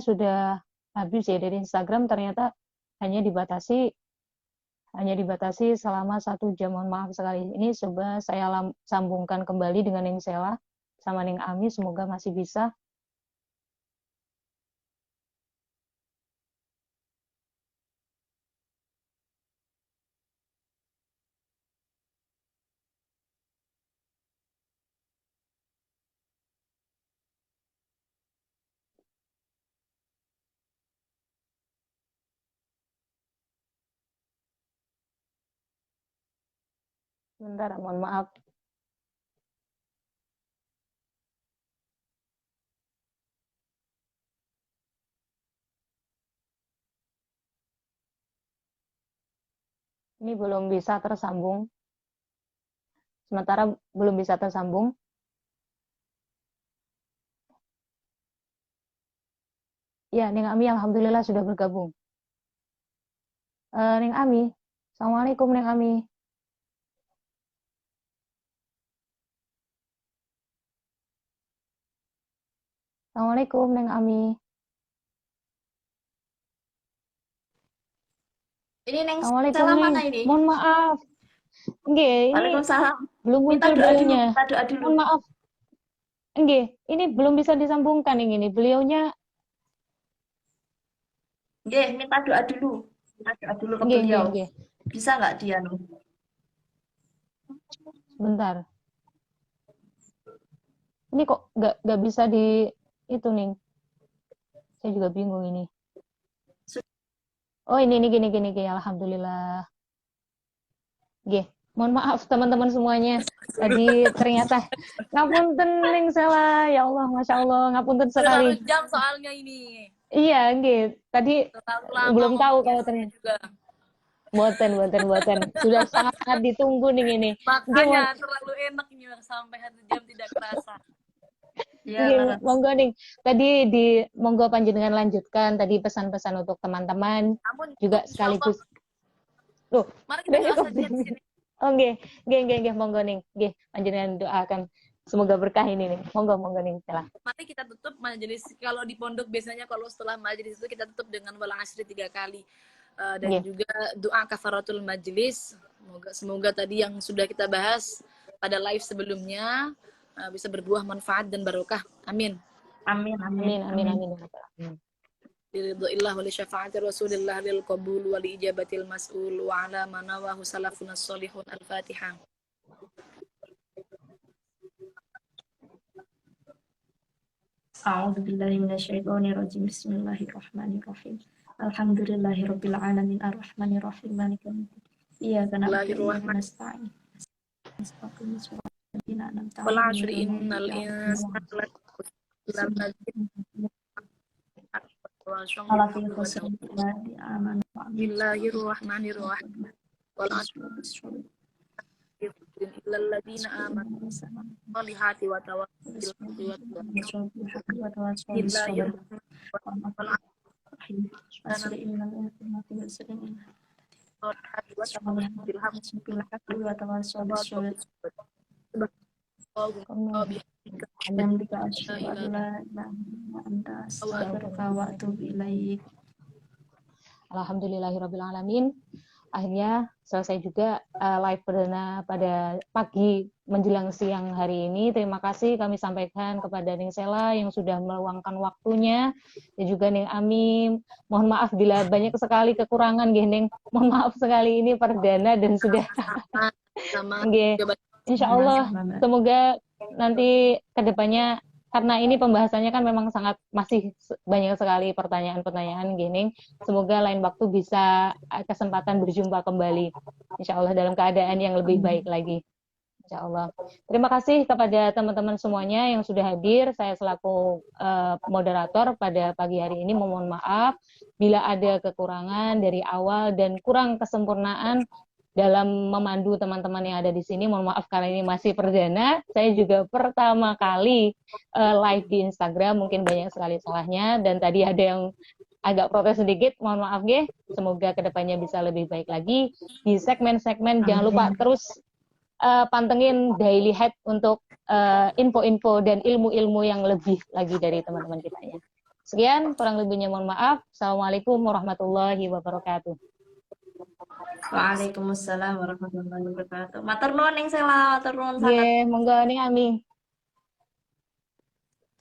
sudah habis ya. Dari Instagram ternyata hanya dibatasi selama 1 jam. Mohon maaf sekali. Ini coba saya sambungkan kembali dengan Ning Sela sama Ning Ami, semoga masih bisa. Sebentar, mohon maaf. Ini belum bisa tersambung. Sementara belum bisa tersambung. Ya, Neng Ami alhamdulillah sudah bergabung. Neng Ami, Assalamualaikum Neng Ami. Assalamualaikum Neng Ami. Ini Neng Assalamualaikum Sela Neng. mana ini? Mohon maaf. Nggih, ini Waalaikumsalam. belum Minta muncul doa dulu, beliaunya. minta doa dulu. Mohon maaf. Nggih, ini belum bisa disambungkan yang ini. Beliaunya Nggih, minta doa dulu. Minta doa dulu ke nggih, beliau. nggih. Bisa nggak dia? Sebentar. Ini kok nggak bisa di itu nih. Saya juga bingung ini. Oh, ini gini. Alhamdulillah. Nggih. Mohon maaf teman-teman semuanya. Tadi ternyata ngapunten ning salah. Ya Allah, Masya Allah, ngapunten sekali. Terlalu jam soalnya ini. Iya, nggih. Tadi Terlalu lama belum tahu ngomongnya kalau ternyata. juga. Buatan. Sudah sangat ditunggu nih ini. Makanya terlalu enak ini sampai 1 jam tidak kerasa. Iya, Monggo nih. Tadi monggo panjenengan lanjutkan tadi pesan-pesan untuk teman-teman Namun juga insya sekaligus. Allah, Loh, mari kita doa saja di sini. Oh, nggih, monggo nih. Nggih, panjenengan doakan semoga berkah ini nih. Monggo nih, salah. Mari kita tutup majelis. Kalau di pondok biasanya kalau setelah majelis itu kita tutup dengan wal asri 3 kali. Dan juga doa kafaratul majelis. Semoga tadi yang sudah kita bahas pada live sebelumnya bisa berbuah manfaat dan barokah. Amin. Amin. Biridhillah wa li syafaati Rasulillah lil qabul wa li ijabatil mas'ul wa ala manawahu salafuna salihun. Al-Fatihah. A'udzu billahi minasyaitonir rajim. Bismillahirrahmanirrahim. Alhamdulillahirabbil alamin arrahmanir rahim maliki yaumiddin. Iyyaka na'budu wa iyyaka nasta'in. Wal 'ashri innal insana Bismillahirrahmanirrahim. Wal 'ashri illal ladzina amanu sholihati wa Alhamdulillahirabbil alamin. Akhirnya selesai juga live perdana pada pagi menjelang siang hari ini. Terima kasih kami sampaikan kepada Ning Sela yang sudah meluangkan waktunya, dan juga Ning Ami. Mohon maaf bila banyak sekali kekurangan, Ning. Mohon maaf sekali ini perdana dan sudah. Insya Allah semoga nanti kedepannya, karena ini pembahasannya kan memang masih banyak sekali pertanyaan-pertanyaan gini. Semoga lain waktu bisa kesempatan berjumpa kembali. Insya Allah dalam keadaan yang lebih baik lagi. Insya Allah. Terima kasih kepada teman-teman semuanya yang sudah hadir. Saya selaku moderator pada pagi hari ini mohon maaf bila ada kekurangan dari awal dan kurang kesempurnaan dalam memandu teman-teman yang ada di sini. Mohon maaf karena ini masih perdana. Saya juga pertama kali live di Instagram, mungkin banyak sekali salahnya, dan tadi ada yang agak protes sedikit, mohon maaf ya. Semoga kedepannya bisa lebih baik lagi di segmen-segmen. Jangan lupa terus pantengin Daily Head untuk info-info dan ilmu-ilmu yang lebih lagi dari teman-teman kita ya. Sekian, kurang lebihnya mohon maaf. Assalamualaikum warahmatullahi wabarakatuh. Waalaikumsalam warahmatullahi wabarakatuh. Matur nuwun Ning Sela, matur nuwun sangat. Nggih, monggo Ning Ami.